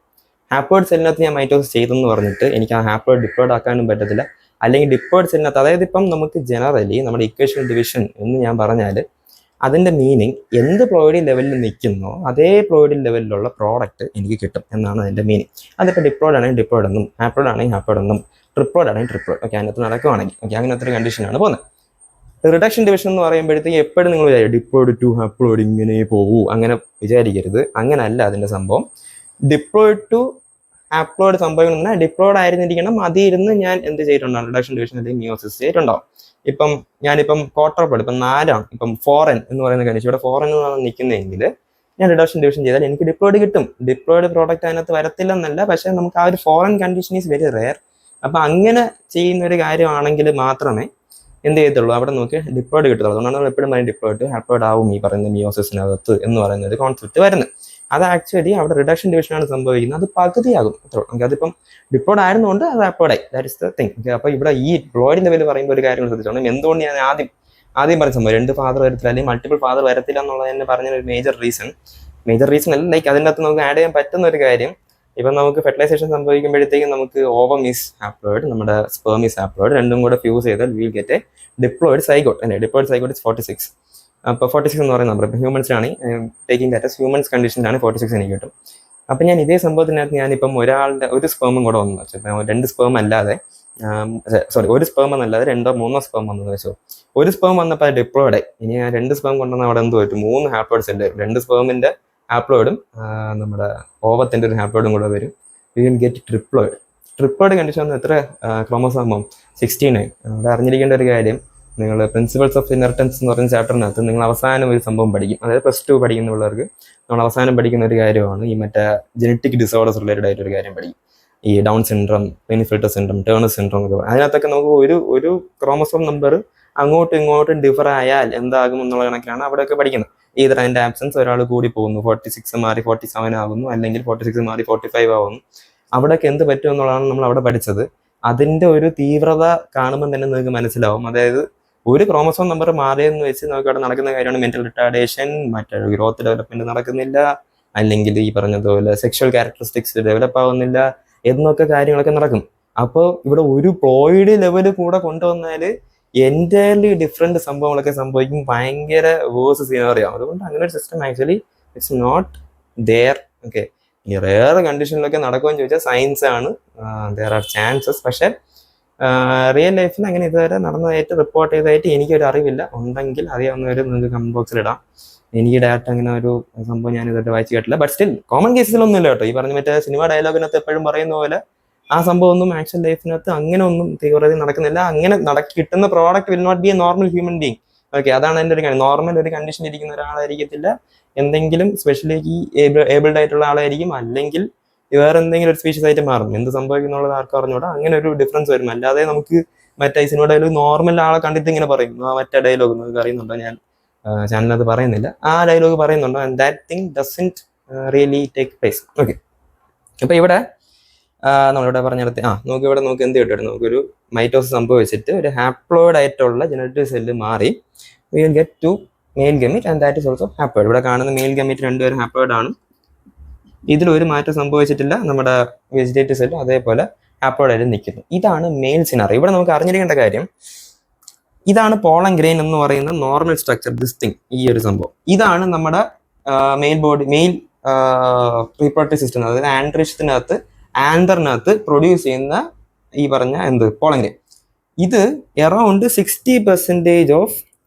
Haploid സെല്ലിനകത്ത് ഞാൻ മൈറ്റോസിസ് ചെയ്തെന്ന് പറഞ്ഞിട്ട് എനിക്ക് ആ ഹാപ്ലോയിഡ് ഡിപ്ലോയിഡ് ആക്കാനും പറ്റത്തില്ല. അല്ലെങ്കിൽ ഡിപ്ലോയിഡ് സെല്ലിനകത്ത്, അതായത് ഇപ്പം നമുക്ക് ജനറലി നമ്മുടെ ഇക്വേഷൻ ഡിവിഷൻ എന്ന് ഞാൻ പറഞ്ഞാൽ അതിൻ്റെ മീനിങ് എന്ത് പ്ലോയിഡി ലെവലിൽ നിൽക്കുന്നോ അതേ പ്ലോയിഡി ലെവലിലുള്ള പ്രോഡക്റ്റ് എനിക്ക് കിട്ടും എന്നാണ് അതിൻ്റെ മീനിങ്. അതിപ്പോൾ ഡിപ്ലോയിഡ് ആണെങ്കിൽ ഡിപ്ലോയിഡ് എന്നും, ഹാപ്ലോയിഡ് ആണെങ്കിൽ ഹാപ്ലോയിഡ് എന്നും, ട്രിപ്ലോയിഡ് ആണെങ്കിൽ ട്രിപ്ലോയിഡ്. ഓക്കെ, അതിനകത്ത് നടക്കുവാണെങ്കിൽ ഓക്കെ, അങ്ങനത്തെ ഒരു കണ്ടീഷനാണ് പോകുന്നത്. റിഡക്ഷൻ ഡിവിഷൻ എന്ന് പറയുമ്പോഴത്തേക്ക് എപ്പോഴും നിങ്ങൾ വിചാരിക്കും ഡിപ്ലോയിഡ് ടു ഹാപ്ലോയിഡ് ഇങ്ങനെ പോകൂ, അങ്ങനെ വിചാരിക്കരുത്. അങ്ങനല്ല അതിൻ്റെ സംഭവം. ഡിപ്ലോയിഡ് ടു ഹാപ്ലോയിഡ് സംഭവിക്കുന്ന ഡിപ്ലോയിഡ് ആയിരുന്നിരിക്കണം. അതിൽ ഇരുന്ന് ഞാൻ എന്ത് ചെയ്തിട്ടുണ്ടാവും, റിഡക്ഷൻ ഡിവിഷൻ അല്ലെങ്കിൽ മിയോസിസ് ചെയ്തിട്ടുണ്ടാവും. ഇപ്പം ഞാനിപ്പം ക്വാർട്ടർ പ്ലോയിഡ് ഇപ്പം 4 ഇപ്പം 4n എന്ന് പറയുന്ന കണ്ടീഷൻ, ഇവിടെ 4n എന്നാണ് നിൽക്കുന്നതെങ്കിൽ ഞാൻ റിഡക്ഷൻ ഡിവിഷൻ ചെയ്താൽ എനിക്ക് ഡിപ്ലോയിഡ് കിട്ടും. ഡിപ്ലോയിഡ് പ്രോഡക്റ്റ് അതിനകത്ത് വരത്തില്ലെന്നല്ല, പക്ഷേ നമുക്ക് ആ ഒരു 4n condition is very rare. അപ്പം അങ്ങനെ ചെയ്യുന്ന ഒരു കാര്യമാണെങ്കിൽ മാത്രമേ എന്ത് ചെയ്യത്തുള്ളൂ, അവിടെ നോക്കി ഡിപ്ലോയിഡ് കിട്ടുള്ളൂ. അതുകൊണ്ടാണ് നമ്മൾ എപ്പോഴും പറയും ഡിപ്ലോയിഡ് ഹാപ്ലോയിഡ് ആവും ഈ പറയുന്ന മിയോസിസിനകത്ത് എന്ന് പറയുന്ന ഒരു കോൺസെപ്റ്റ് വരുന്നത്. അത് ആക്ച്വലി അവിടെ റിഡക്ഷൻ ഡിവിഷനാണ് സംഭവിക്കുന്നത്. അത് പകുതിയാകും അത്രേ. ഓക്കെ, അതിപ്പം ഡിപ്ലോയിഡ് ആയിരുന്നുകൊണ്ട് അത് ഹാപ്ലോയിഡ് ആയി. That is the thing. Okay, അപ്പോൾ ഇവിടെ ഈ പ്ലോയിഡ് ലെവൽ പറയുമ്പോൾ ഒരു കാര്യം ശ്രദ്ധിച്ചോണം. എന്തുകൊണ്ട് ഞാൻ ആദ്യം പറഞ്ഞ സംഭവം 2 ഫാദർ വരത്തില്ല അല്ലെങ്കിൽ മൾട്ടിപ്പിൾ ഫാദർ വരത്തില്ല എന്നുള്ളത് തന്നെ പറഞ്ഞ ഒരു മേജർ റീസൺ അല്ല. ലൈക്ക് അതിൻ്റെ അകത്ത് നമുക്ക് ആഡ് ചെയ്യാൻ പറ്റുന്ന ഒരു കാര്യം, ഇപ്പം നമുക്ക് ഫെർട്ടിലൈസേഷൻ സംഭവിക്കുമ്പോഴത്തേക്കും നമുക്ക് ഓവം ഈസ് ഹാപ്ലോയിഡ്, നമ്മുടെ സ്പേം ഈസ് ഹാപ്ലോയിഡ്, രണ്ടും കൂടെ ഫ്യൂസ് ചെയ്താൽ will get A diploid zygote. അല്ലേ, ഡിപ്ലോയിഡ് സൈഗോട്ട് ഇസ് 46. അപ്പോൾ 46 എന്ന് പറയുന്ന നമ്പർ ഇപ്പം ഹ്യൂമൻസിനാണ് ടേക്കിംഗ് ദാറ്റ് ഹ്യൂമൻസ് കണ്ടീഷനിലാണ് 46 എനിക്ക് കിട്ടും. അപ്പം ഞാൻ ഇതേ സംഭവത്തിനകത്ത് ഞാനിപ്പം ഒരു സ്പേമും കൂടെ വന്നു വെച്ചു. ഇപ്പം 2 സ്പേം അല്ലാതെ ഒരു സ്പേം എന്നല്ലാതെ 2 or 3 സ്പേം വന്നു വെച്ചു. ഒരു സ്പേം വന്നപ്പോൾ അത് ഡിപ്ലോയിഡ്. ഇനി ആ 2 സ്പേം കൊണ്ടുവന്ന് അവിടെ എന്ത് പറ്റും, 3 ഹാപ്ലോയിഡ് സെല്ല് വരും. 2 സ്പേമിൻ്റെ ഹാപ്ലോയിഡും നമ്മുടെ ഓവത്തിൻ്റെ ഒരു ഹാപ്ലോയിഡും കൂടെ വരും. U will get triploid condition വന്ന് എത്ര ക്രോമോസോമം 69. അവിടെ അറിഞ്ഞിരിക്കേണ്ട ഒരു കാര്യം, നിങ്ങൾ പ്രിൻസിപ്പൾസ് ഓഫ് ഇൻഹെറിറ്റൻസ് എന്ന് പറയുന്ന ചാപ്റ്ററിനകത്ത് നിങ്ങൾ അവസാനം ഒരു സംഭവം പഠിക്കും. അതായത് +2 പഠിക്കുന്ന പിള്ളേർക്ക് നമ്മൾ അവസാനം പഠിക്കുന്ന ഒരു കാര്യമാണ് ഈ മറ്റേ ജനറ്റിക് ഡിസോർഡേഴ്സ് റിലേറ്റഡ് ആയിട്ടൊരു കാര്യം പഠിക്കും. ഈ Down syndrome, Klinefelter syndrome, Turner syndrome ഒക്കെ. അതിനകത്തൊക്കെ നമുക്ക് ഒരു ക്രോമോസോം നമ്പർ അങ്ങോട്ടും ഇങ്ങോട്ടും ഡിഫർ ആയാൽ എന്താകും എന്നുള്ള കണക്കിലാണ് അവിടെയൊക്കെ പഠിക്കുന്നത്. ഈതർ അതിൻ്റെ ആബ്സെൻസ് ഒരാൾ കൂടി പോകുന്നു, 46 മാറി 47 ആകുന്നു, അല്ലെങ്കിൽ 46 മാറി 45 ആകുന്നു. അവിടെയൊക്കെ എന്ത് പറ്റും എന്നുള്ളതാണ് നമ്മൾ അവിടെ പഠിച്ചത്. അതിൻ്റെ ഒരു തീവ്രത കാണുമ്പോൾ തന്നെ നിങ്ങൾക്ക് മനസ്സിലാവും. അതായത് ഒരു ക്രോമസോം നമ്പർ മാറിയെന്ന് വെച്ച് നമുക്ക് അവിടെ നടക്കുന്ന കാര്യമാണ് മെന്റൽ റിട്ടാർഡേഷൻ, മറ്റേ ഗ്രോത്ത് ഡെവലപ്മെന്റ് നടക്കുന്നില്ല, അല്ലെങ്കിൽ ഈ പറഞ്ഞതുപോലെ സെക്ഷൽ ക്യാരക്ടറിസ്റ്റിക്സ് ഡെവലപ്പ് ആവുന്നില്ല എന്നൊക്കെ കാര്യങ്ങളൊക്കെ നടക്കും. അപ്പോൾ ഇവിടെ ഒരു പ്ലോയിഡ് ലെവല് കൂടെ കൊണ്ടുവന്നാൽ എൻറ്റയർലി ഡിഫറെന്റ് സംഭവങ്ങളൊക്കെ സംഭവിക്കും. ഭയങ്കര വേഴ്സ് സീനറിയോ. അതുകൊണ്ട് അങ്ങനെ ഒരു system actually it's not there. Okay, ഈ റെയർ കണ്ടീഷനിലൊക്കെ നടക്കുമെന്ന് ചോദിച്ചാൽ സയൻസ് ആണ്, ദെയർ ആർ ചാൻസസ്. പക്ഷെ റിയൽ ലൈഫിൽ അങ്ങനെ ഇതുവരെ നടന്നതായിട്ട് റിപ്പോർട്ട് ചെയ്തതായിട്ട് എനിക്കൊരു അറിവില്ല. ഉണ്ടെങ്കിൽ അറിയാവുന്നവർ നിങ്ങൾക്ക് കമന്റ് ബോക്സിൽ ഇടാം. എനിക്ക് ഡയറക്റ്റ് അങ്ങനെ ഒരു സംഭവം ഞാൻ ഇതുവരെ വായിച്ചു കേട്ടില്ല. ബട്ട് സ്റ്റിൽ കോമൺ കേസിലൊന്നും ഇല്ല കേട്ടോ. ഈ പറഞ്ഞ മറ്റേ സിനിമ ഡയലോഗിനകത്ത് എപ്പോഴും പറയുന്ന പോലെ ആ സംഭവം ഒന്നും ആക്ച്വൽ ലൈഫിനകത്ത് അങ്ങനെ ഒന്നും തീവ്രത നടക്കുന്നില്ല. അങ്ങനെ കിട്ടുന്ന product will not be a normal human being. Okay, അതാണ് എൻ്റെ ഒരു കാര്യം. നോർമൽ ഒരു കണ്ടീഷൻ ഇരിക്കുന്ന ഒരാളായിരിക്കത്തില്ല, എന്തെങ്കിലും സ്പെഷ്യലി ഈ ഏബിൾഡ് ആയിട്ടുള്ള ആളായിരിക്കും, അല്ലെങ്കിൽ വേറെ എന്തെങ്കിലും ഒരു സ്പീഷ്യസ് ആയിട്ട് മാറും. എന്ത് സംഭവിക്കുന്നുള്ളത് ആർക്കും അറിഞ്ഞൂടാ. അങ്ങനെ ഒരു ഡിഫറൻസ് വരും. അല്ലാതെ നമുക്ക് മറ്റേ സിനിമ ഡയലോഗ് നോർമൽ ആളെ കണ്ടിട്ട് ഇങ്ങനെ പറയും, മറ്റേ ഡയലോഗ് നിങ്ങൾക്ക് അറിയുന്നുണ്ടോ, ഞാൻ ചാനലിനകത്ത് പറയുന്നില്ല, ആ ഡയലോഗ് പറയുന്നുണ്ടോ, and that thing doesn't really take place. Okay, അപ്പോൾ ഇവിടെ നമ്മളിവിടെ പറഞ്ഞിടത്ത് നോക്കി എന്ത് കിട്ടും, നമുക്കൊരു മൈറ്റോസിസ് സംഭവിച്ചിട്ട് ഒരു ഹാപ്ലോയിഡ് ആയിട്ടുള്ള ജനറ്റിക് സെല്ല് മാറി we will get to male gamete and that is also haploid. ഇവിടെ കാണുന്ന മെയിൽ ഗമീറ്റ് രണ്ടുപേരും ഹാപ്ലോയിഡ് ആണ്. ഇതിലൊരു മാറ്റം സംഭവിച്ചിട്ടില്ല. നമ്മുടെ വെജിറ്റേറ്റീവ് സെല്ല് അതേപോലെ ഹാപ്ലോയിഡ് ആയിട്ട് നിൽക്കുന്നു. ഇതാണ് മെയിൽ സിനാറി. ഇവിടെ നമുക്ക് അറിഞ്ഞിരിക്കേണ്ട കാര്യം, ഇതാണ് പോളൻ ഗ്രെയിൻ എന്ന് പറയുന്ന നോർമൽ സ്ട്രക്ചർ. ദിസ് തിങ്, ഈ ഒരു സംഭവം ഇതാണ് നമ്മുടെ മെയിൽ റീപ്രൊഡക്റ്റീവ് സിസ്റ്റം. അതായത് ആൻഡ്രീഷ്യത്തിനകത്ത് ആന്തറിനകത്ത് പ്രൊഡ്യൂസ് ചെയ്യുന്ന ഈ പറഞ്ഞ പോളൻ ഗ്രെയിൻ. ഇത് അറൗണ്ട് 60% ഓഫ്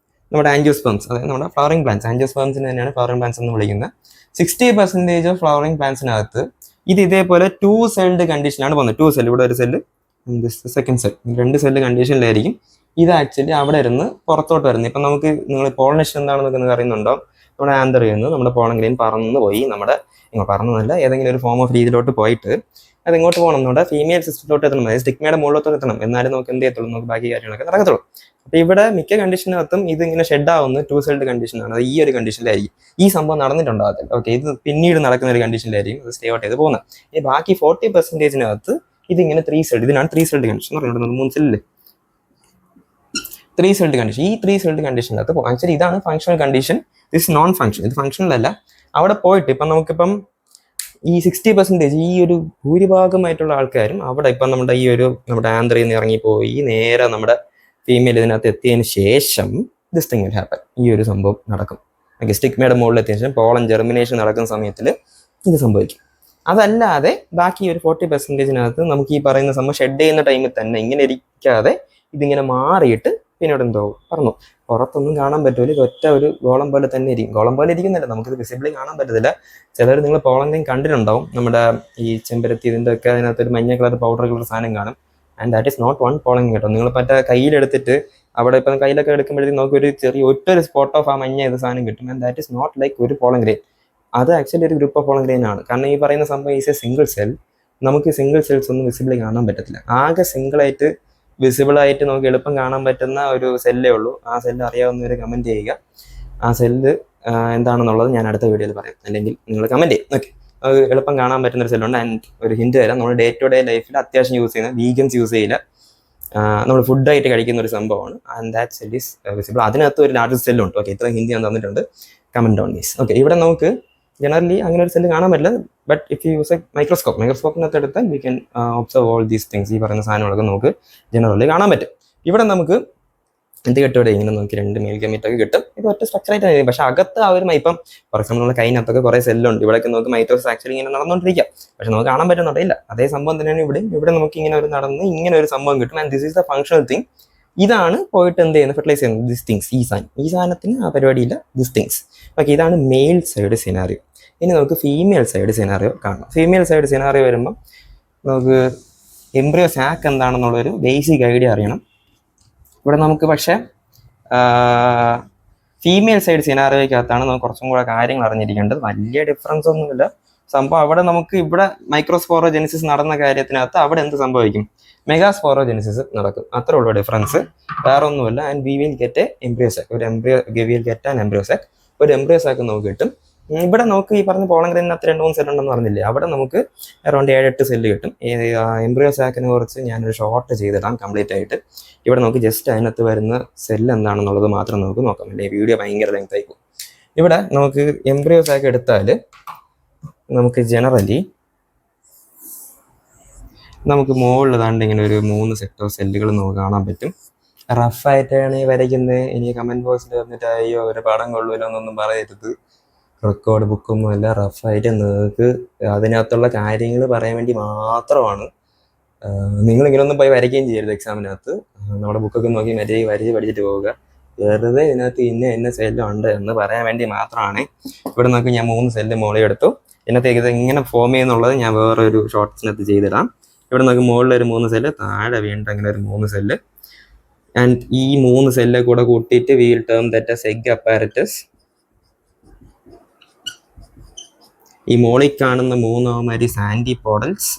നമ്മുടെ ആൻജിയോസ്പേംസ്, അതായത് നമ്മുടെ ഫ്ലവറിംഗ് പ്ലാന്റ്സ്, ആൻജിയോസ്പേംസിന് തന്നെയാണ് ഫ്ലവറിംഗ് പ്ലാന്റ്സ് എന്ന് വിളിക്കുന്നത്. 60% ഓഫ് ഫ്ലവറിംഗ് പ്ലാന്റ്സിനകത്ത് ഇത് ഇതേപോലെ 2 സെൽഡ് കണ്ടീഷനാണ് പോകുന്നത്. 2 സെൽ, ഇവിടെ ഒരു സെല്ല്, സെക്കൻഡ് സെൽ, 2 സെല്ല് കണ്ടീഷനിലായിരിക്കും ഇത് ആക്ച്വലി അവിടെ ഇരുന്ന് പുറത്തോട്ട് വരുന്നത്. ഇപ്പം നമുക്ക് നിങ്ങൾ പോളിനേഷൻ എന്താണെന്നൊക്കെ നിങ്ങൾക്ക് അറിയുന്നുണ്ടോ. നമ്മുടെ ആന്തർ ചെയ്യുന്നു, നമ്മുടെ പോളൻ ഗ്രെയിൻ പറന്ന് പോയി, നമ്മുടെ പറന്നതല്ല ഏതെങ്കിലും ഒരു ഫോം ഓഫ് രീതിയിലോട്ട് പോയിട്ട് അത് എങ്ങോട്ട് പോകണം, നമ്മുടെ ഫീമെയിൽ സിസ്റ്റത്തിലോട്ട് എത്തണം, അതായത് സ്റ്റിഗ്മയുടെ മുകളിലോട്ട് എത്തണം. എന്നാലും നമുക്ക് എന്ത് ചെയ്യത്തുള്ളൂ, നമുക്ക് ബാക്കി കാര്യങ്ങളൊക്കെ നടക്കത്തുള്ളൂ. അപ്പോൾ ഇവിടെ മിക്ക കണ്ടീഷനകത്തും ഇത് ഇങ്ങനെ ഷെഡ് ആവുന്ന 2 സെൽഡ് കണ്ടീഷനാണ്. അത് ഈ ഒരു കണ്ടീഷനിലായിരിക്കും ഈ സംഭവം നടന്നിട്ടുണ്ടാകത്തില്ല. ഓക്കെ, ഇത് പിന്നീട് നടക്കുന്ന ഒരു കണ്ടീഷനിലായിരിക്കും അത് സ്റ്റേ ഔട്ട് ചെയ്ത് പോകുന്നത്. ഈ ബാക്കി 40%-നകത്ത് ഇതിങ്ങനെ 3 സെൽഡ്, ഇതിനാണ് 3 സെൽഡ് കണ്ടീഷൻ എന്ന് പറയുന്നത്. 3 സെല്ലില്ലേ 3 സെൽഡ് കണ്ടീഷൻ. ഈ 3 സെൽഡ് കണ്ടീഷനകത്ത് ആക്ച്വലി ഇതാണ് functional condition. This non function, ഇത് ഫങ്ഷണൽ അല്ല. അവിടെ പോയിട്ട് ഇപ്പം നമുക്കിപ്പം ഈ 60% ഈ ഒരു ഭൂരിഭാഗമായിട്ടുള്ള ആൾക്കാരും അവിടെ ഇപ്പം നമ്മുടെ ആന്ധ്രയിൽ നിന്ന് ഇറങ്ങിപ്പോയി നേരെ നമ്മുടെ ഫീമെയിൽ ഇതിനകത്ത് എത്തിയതിന് ശേഷം ദിസ് തിങ് വിൽ ഹാപ്പൻ. ഈ ഒരു സംഭവം നടക്കും. ഓക്കെ, സ്റ്റിഗ്മയുടെ മുകളിൽ എത്തിയ ശേഷം പോളൻ ജെർമിനേഷൻ നടക്കുന്ന സമയത്തിൽ ഇത് സംഭവിക്കും. അതല്ലാതെ ബാക്കി ഒരു 40%-നകത്ത് നമുക്ക് ഈ പറയുന്ന സംഭവം ഷെഡ് ചെയ്യുന്ന ടൈമിൽ തന്നെ ഇങ്ങനെ ഇരിക്കാതെ ഇതിങ്ങനെ മാറിയിട്ട് പിന്നീട് എന്തോ പറഞ്ഞു പുറത്തൊന്നും കാണാൻ പറ്റൂല. ഇത് ഒറ്റ ഒരു ഗോളം പോലെ തന്നെ ഇരിക്കും. ഗോളം പോലെ ഇരിക്കുന്നില്ല, നമുക്കിത് വിസിബിളി കാണാൻ പറ്റത്തില്ല. ചിലർ നിങ്ങൾ പോളൻ കണ്ടിട്ടുണ്ടാവും, നമ്മുടെ ഈ ചെമ്പരത്തി ഇതിൻ്റെ ഒക്കെ അതിനകത്ത് ഒരു മഞ്ഞ കളർ പൗഡർ കളർ സാധനം കാണും. And that is not one pollen കേട്ടോ. നിങ്ങൾ മറ്റേ കയ്യിലെടുത്തിട്ട് അവിടെ ഇപ്പം കയ്യിലൊക്കെ എടുക്കുമ്പോഴത്തേക്ക് നമുക്ക് ഒരു ചെറിയ ഒറ്റൊരു സ്പോട്ട് ഓഫ് ആ മഞ്ഞ ഇത് സാധനം കിട്ടും. And that is not like ഒരു പോളൻ ഗ്രെയിൻ. അത് ആക്ച്വലി ഒരു ഗ്രൂപ്പ് ഓഫ് പോളൻ ഗ്രെയിൻ ആണ്. കാരണം ഈ പറയുന്ന സംഭവം ഈസ് എ സിംഗിൾ സെൽ. നമുക്ക് സിംഗിൾ സെൽസ് ഒന്നും വിസിബിളി കാണാൻ പറ്റത്തില്ല. ആകെ സിംഗിളായിട്ട് വിസിബിളായിട്ട് നമുക്ക് എളുപ്പം കാണാൻ പറ്റുന്ന ഒരു സെല്ലേ ഉള്ളൂ. ആ സെല്ല് അറിയാവുന്നവർ കമൻറ്റ് ചെയ്യുക. ആ സെല്ല് എന്താണെന്നുള്ളത് ഞാൻ അടുത്ത വീഡിയോയിൽ പറയാം, അല്ലെങ്കിൽ നിങ്ങൾ കമൻറ്റ് ചെയ്യും. ഓക്കെ, അത് എളുപ്പം കാണാൻ പറ്റുന്ന ഒരു സെല്ലുണ്ട്. ആൻഡ് ഒരു ഹിന്റ് തരാം, നമ്മൾ ഡേ ടു ഡേ ലൈഫിൽ അത്യാവശ്യം യൂസ് ചെയ്യുന്ന വീഗൻസ് യൂസ് ചെയ്യില്ല, നമ്മൾ ഫുഡായിട്ട് കഴിക്കുന്ന ഒരു സംഭവമാണ്. And that cell is visible. അതിനകത്ത് ഒരു ലാർജ് സെല്ലുണ്ട്. ഓക്കെ, ഇത്ര ഹിന്ദി ഞാൻ തന്നിട്ടുണ്ട്, കമൻറ്റ് ഡൗൺ ഗൈസ്. ഓക്കെ, ഇവിടെ നമുക്ക് ജനറലി അങ്ങനെ ഒരു സെല്ല് കാണാൻ പറ്റില്ല. But if you use a മൈക്രോസ്കോപ്പിനകത്ത് എടുത്താൽ we can observe all these things. ഈ പറയുന്ന സാധനങ്ങളൊക്കെ നമുക്ക് ജനറലി കാണാൻ പറ്റും. ഇവിടെ നമുക്ക് എന്ത് കിട്ടും? ഇവിടെ ഇങ്ങനെ നോക്കി 2 മെയിൽ ഗമീറ്റൊക്കെ കിട്ടും. ഇത് ഒറ്റ സ്ട്രക്ചറായിട്ട് ആയിരിക്കും. പക്ഷെ അകത്ത് ആ ഒരു ഇപ്പം ഫോർ എക്സാമ്പിൾ നമ്മുടെ കൈനകത്തൊക്കെ കുറേ സെല്ലുണ്ട്. ഇവിടെയൊക്കെ നമുക്ക് മൈറ്റോസിസ് ആക്ച്വലി ഇങ്ങനെ നടന്നുകൊണ്ടിരിക്കുക. പക്ഷെ നമുക്ക് കാണാൻ പറ്റുന്നുണ്ടില്ല. അതേ സംഭവം തന്നെയാണ് ഇവിടെ നമുക്ക് ഇങ്ങനെ ഒരു നടന്ന് ഇങ്ങനെ ഒരു സംഭവം കിട്ടും. And this is the functional thing. ഇതാണ് പോയിട്ട് എന്ത് ചെയ്യുന്നത്? ഫെർട്ടിലൈസ് ചെയ്യുന്നത്. ദിസ് തിങ്സ്, ഈ സാധനത്തിന് ആ പരിപാടിയില്ല. This things. ഓക്കെ, ഇതാണ് മെയിൽ സൈഡ് സിനാറിയോ. ഇനി നമുക്ക് ഫീമെയിൽ സൈഡ് സിനാറിയോ കാണാം. ഫീമെയിൽ സൈഡ് സിനാറിയോ വരുമ്പം നമുക്ക് എംബ്രിയോ സാക്ക് എന്താണെന്നുള്ളൊരു ബേസിക് ഐഡിയ അറിയണം. ഇവിടെ നമുക്ക് പക്ഷേ ഫീമെയിൽ സൈഡ് സിനാറിയോയ്ക്കകത്താണ് നമുക്ക് കുറച്ചും കൂടെ കാര്യങ്ങൾ അറിഞ്ഞിരിക്കേണ്ടത്. വലിയ ഡിഫറൻസ് ഒന്നുമില്ല സംഭവം. അവിടെ നമുക്ക് ഇവിടെ മൈക്രോസ്പോറോജെനിസിസ് നടന്ന കാര്യത്തിനകത്ത് അവിടെ എന്ത് സംഭവിക്കും? മെഗാസ്പോറോജെനിസിസ് നടക്കും. അത്രേ ഉള്ളൂ ഡിഫറൻസ്, വേറെ ഒന്നുമില്ല. And we will get a embryo sac. ഒരു എംബ്രിയോ സാക്ക് നമുക്ക് കിട്ടും. ഇവിടെ നമുക്ക് ഈ പറഞ്ഞ പോളൻ ഗ്രെയിനകത്ത് 2-3 സെല്ല് ഉണ്ടെന്ന് പറഞ്ഞില്ലേ, അവിടെ നമുക്ക് അറൗണ്ട് 7-8 സെല്ല് കിട്ടും. എംബ്രിയോ സാക്കിനെ കുറിച്ച് ഞാനൊരു ഷോർട്ട് ചെയ്തിടാം കംപ്ലീറ്റ് ആയിട്ട്. ഇവിടെ നമുക്ക് ജസ്റ്റ് അതിനകത്ത് വരുന്ന സെല്ല് എന്താണെന്നുള്ളത് മാത്രം നമുക്ക് നോക്കാം, അല്ലെങ്കിൽ വീഡിയോ ഭയങ്കര ലെങ്ത് ആയിപ്പോകും. ഇവിടെ നമുക്ക് എംബ്രിയോ സാക്ക് എടുത്താൽ നമുക്ക് ജനറലി നമുക്ക് മുകളിൽ താണ്ട് ഇങ്ങനെ ഒരു 3 സെറ്റ് ഓഫ് സെല്ലുകൾ നമുക്ക് കാണാൻ പറ്റും. റഫായിട്ടാണ് ഈ വരയ്ക്കുന്നത്. എനിക്ക് കമൻറ്റ് ബോക്സിൽ വന്നിട്ട് അയ്യോ ഒരു പടം കൊള്ളുമല്ലോ എന്നൊന്നും പറയരുത്. റെക്കോർഡ് ബുക്കൊന്നുമല്ല, റഫായിട്ട് നിങ്ങൾക്ക് അതിനകത്തുള്ള കാര്യങ്ങൾ പറയാൻ വേണ്ടി മാത്രമാണ്. നിങ്ങളിങ്ങനൊന്നും പോയി വരയ്ക്കുകയും ചെയ്യരുത് എക്സാമിനകത്ത്. നമ്മുടെ ബുക്കൊക്കെ നോക്കി വരച്ച് പഠിച്ചിട്ട് പോവുക. വെറുതെ ഇതിനകത്ത് ഇന്ന സെല്ലുണ്ട് എന്ന് പറയാൻ വേണ്ടി മാത്രമാണ്. ഇവിടെ നോക്കി ഞാൻ 3 സെല്ല് മുകളിൽ എടുത്തു. ഇതിനകത്ത് ഇത് ഇങ്ങനെ ഫോം ചെയ്യുന്നുള്ളത് ഞാൻ വേറൊരു ഷോർട്സിനകത്ത് ചെയ്തിടാം. ഇവിടെ നോക്കി മുകളിലൊരു 3 സെല്ല്, താഴെ വീണ്ടും അങ്ങനെ ഒരു 3 സെല്ല്. ആൻഡ് ഈ 3 സെല്ല് കൂടെ കൂട്ടിയിട്ട് we will term that as egg apparatus. ഈ മോളിൽ കാണുന്ന 3 ഓവമാരീസ് ആന്റിപോഡൽസ്.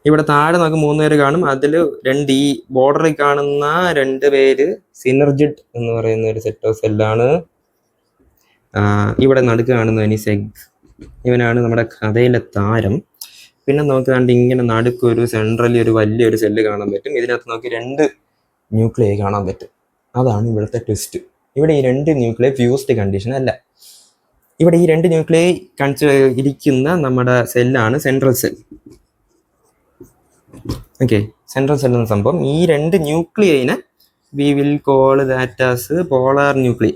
ഇവിടെ താഴെ നമുക്ക് 3 പേര് കാണും. അതിൽ 2 ഈ ബോർഡറിൽ കാണുന്ന 2 പേര് സിനർജിഡ് എന്ന് പറയുന്ന ഒരു സെറ്റ് ഓഫ് സെല്ലാണ്. ഇവിടെ നടുക്ക് കാണുന്ന സെഗ്, ഇവനാണ് നമ്മുടെ കഥയിലെ താരം. പിന്നെ നമുക്ക് കണ്ട് ഇങ്ങനെ നടുക്കൊരു സെൻട്രലി ഒരു വലിയൊരു സെല്ല് കാണാൻ പറ്റും. ഇതിനകത്ത് നമുക്ക് 2 ന്യൂക്ലിയൈ കാണാൻ പറ്റും. അതാണ് ഇവിടുത്തെ ട്വിസ്റ്റ്. ഇവിടെ ഈ 2 ന്യൂക്ലിയൈ ഫ്യൂസ്ഡ് കണ്ടീഷൻ അല്ല. ഇവിടെ ഈ 2 ന്യൂക്ലിയൈ ഇരിക്കുന്ന നമ്മുടെ സെല്ലാണ് central cell. Okay, central cell എന്ന സംഭവം. ഈ 2 ന്യൂക്ലിയൈനെ we will call that as polar nuclei.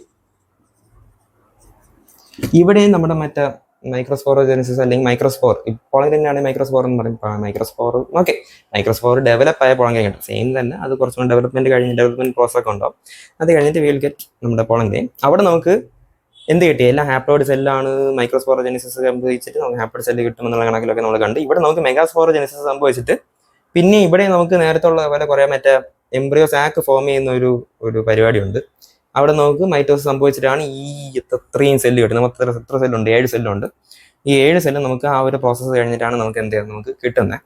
ഇവിടെ നമ്മുടെ മറ്റേ മൈക്രോസ്പോറോജെനിസിസ് അല്ലെങ്കിൽ മൈക്രോസ്പോർ, പോളൻ ഗ്രെയിനാണെങ്കിൽ മൈക്രോസ്പോർ എന്ന് പറയും. മൈക്രോസ്പോർ ഓക്കെ, മൈക്രോസ്പോർ ഡെവലപ്പ് ആയ പോളൻ ഗ്രെയിൻ കിട്ടും. സെയിം തന്നെ, അത് കുറച്ചുകൂടി ഡെവലപ്മെന്റ് പ്രോസസ് ഒക്കെ ഉണ്ടാവും. അത് കഴിഞ്ഞിട്ട് വിൽ ഗെറ്റ് നമ്മുടെ പോളൻ ഗ്രെയിൻ. അവിടെ നമുക്ക് എന്ത് കിട്ടി? എല്ലാം ഹാപ്ലോയിഡ് സെല്ലാണ്. മൈക്രോസ്പോറോജെനിസിസ് സംഭവിച്ചിട്ട് നമുക്ക് ഹാപ്ലോയിഡ് സെല്ല് കിട്ടുമെന്നുള്ള കണക്കിലൊക്കെ നമ്മൾ കണ്ട്. ഇവിടെ നമുക്ക് മെഗാസ്പോറോജെനിസിസ് സംഭവിച്ചിട്ട് പിന്നെ ഇവിടെ നമുക്ക് നേരത്തെ ഉള്ള പോലെ കുറേ മറ്റേ എംബ്രിയോ സാക്ക് ഫോം ചെയ്യുന്ന ഒരു പരിപാടിയുണ്ട്. അവിടെ നമുക്ക് മൈറ്റോസിസ് സംഭവിച്ചിട്ടാണ് ഈ ഇത്രയും സെല്ല് കിട്ടുന്നത്. നമുക്ക് എത്ര സെല്ലുണ്ട്? 7 സെല്ലുണ്ട്. ഈ 7 സെല്ല് നമുക്ക് ആ ഒരു പ്രോസസ്സ് കഴിഞ്ഞിട്ടാണ് നമുക്ക് എന്ത് ചെയ്യുന്നത്? നമുക്ക് കിട്ടുന്നത്.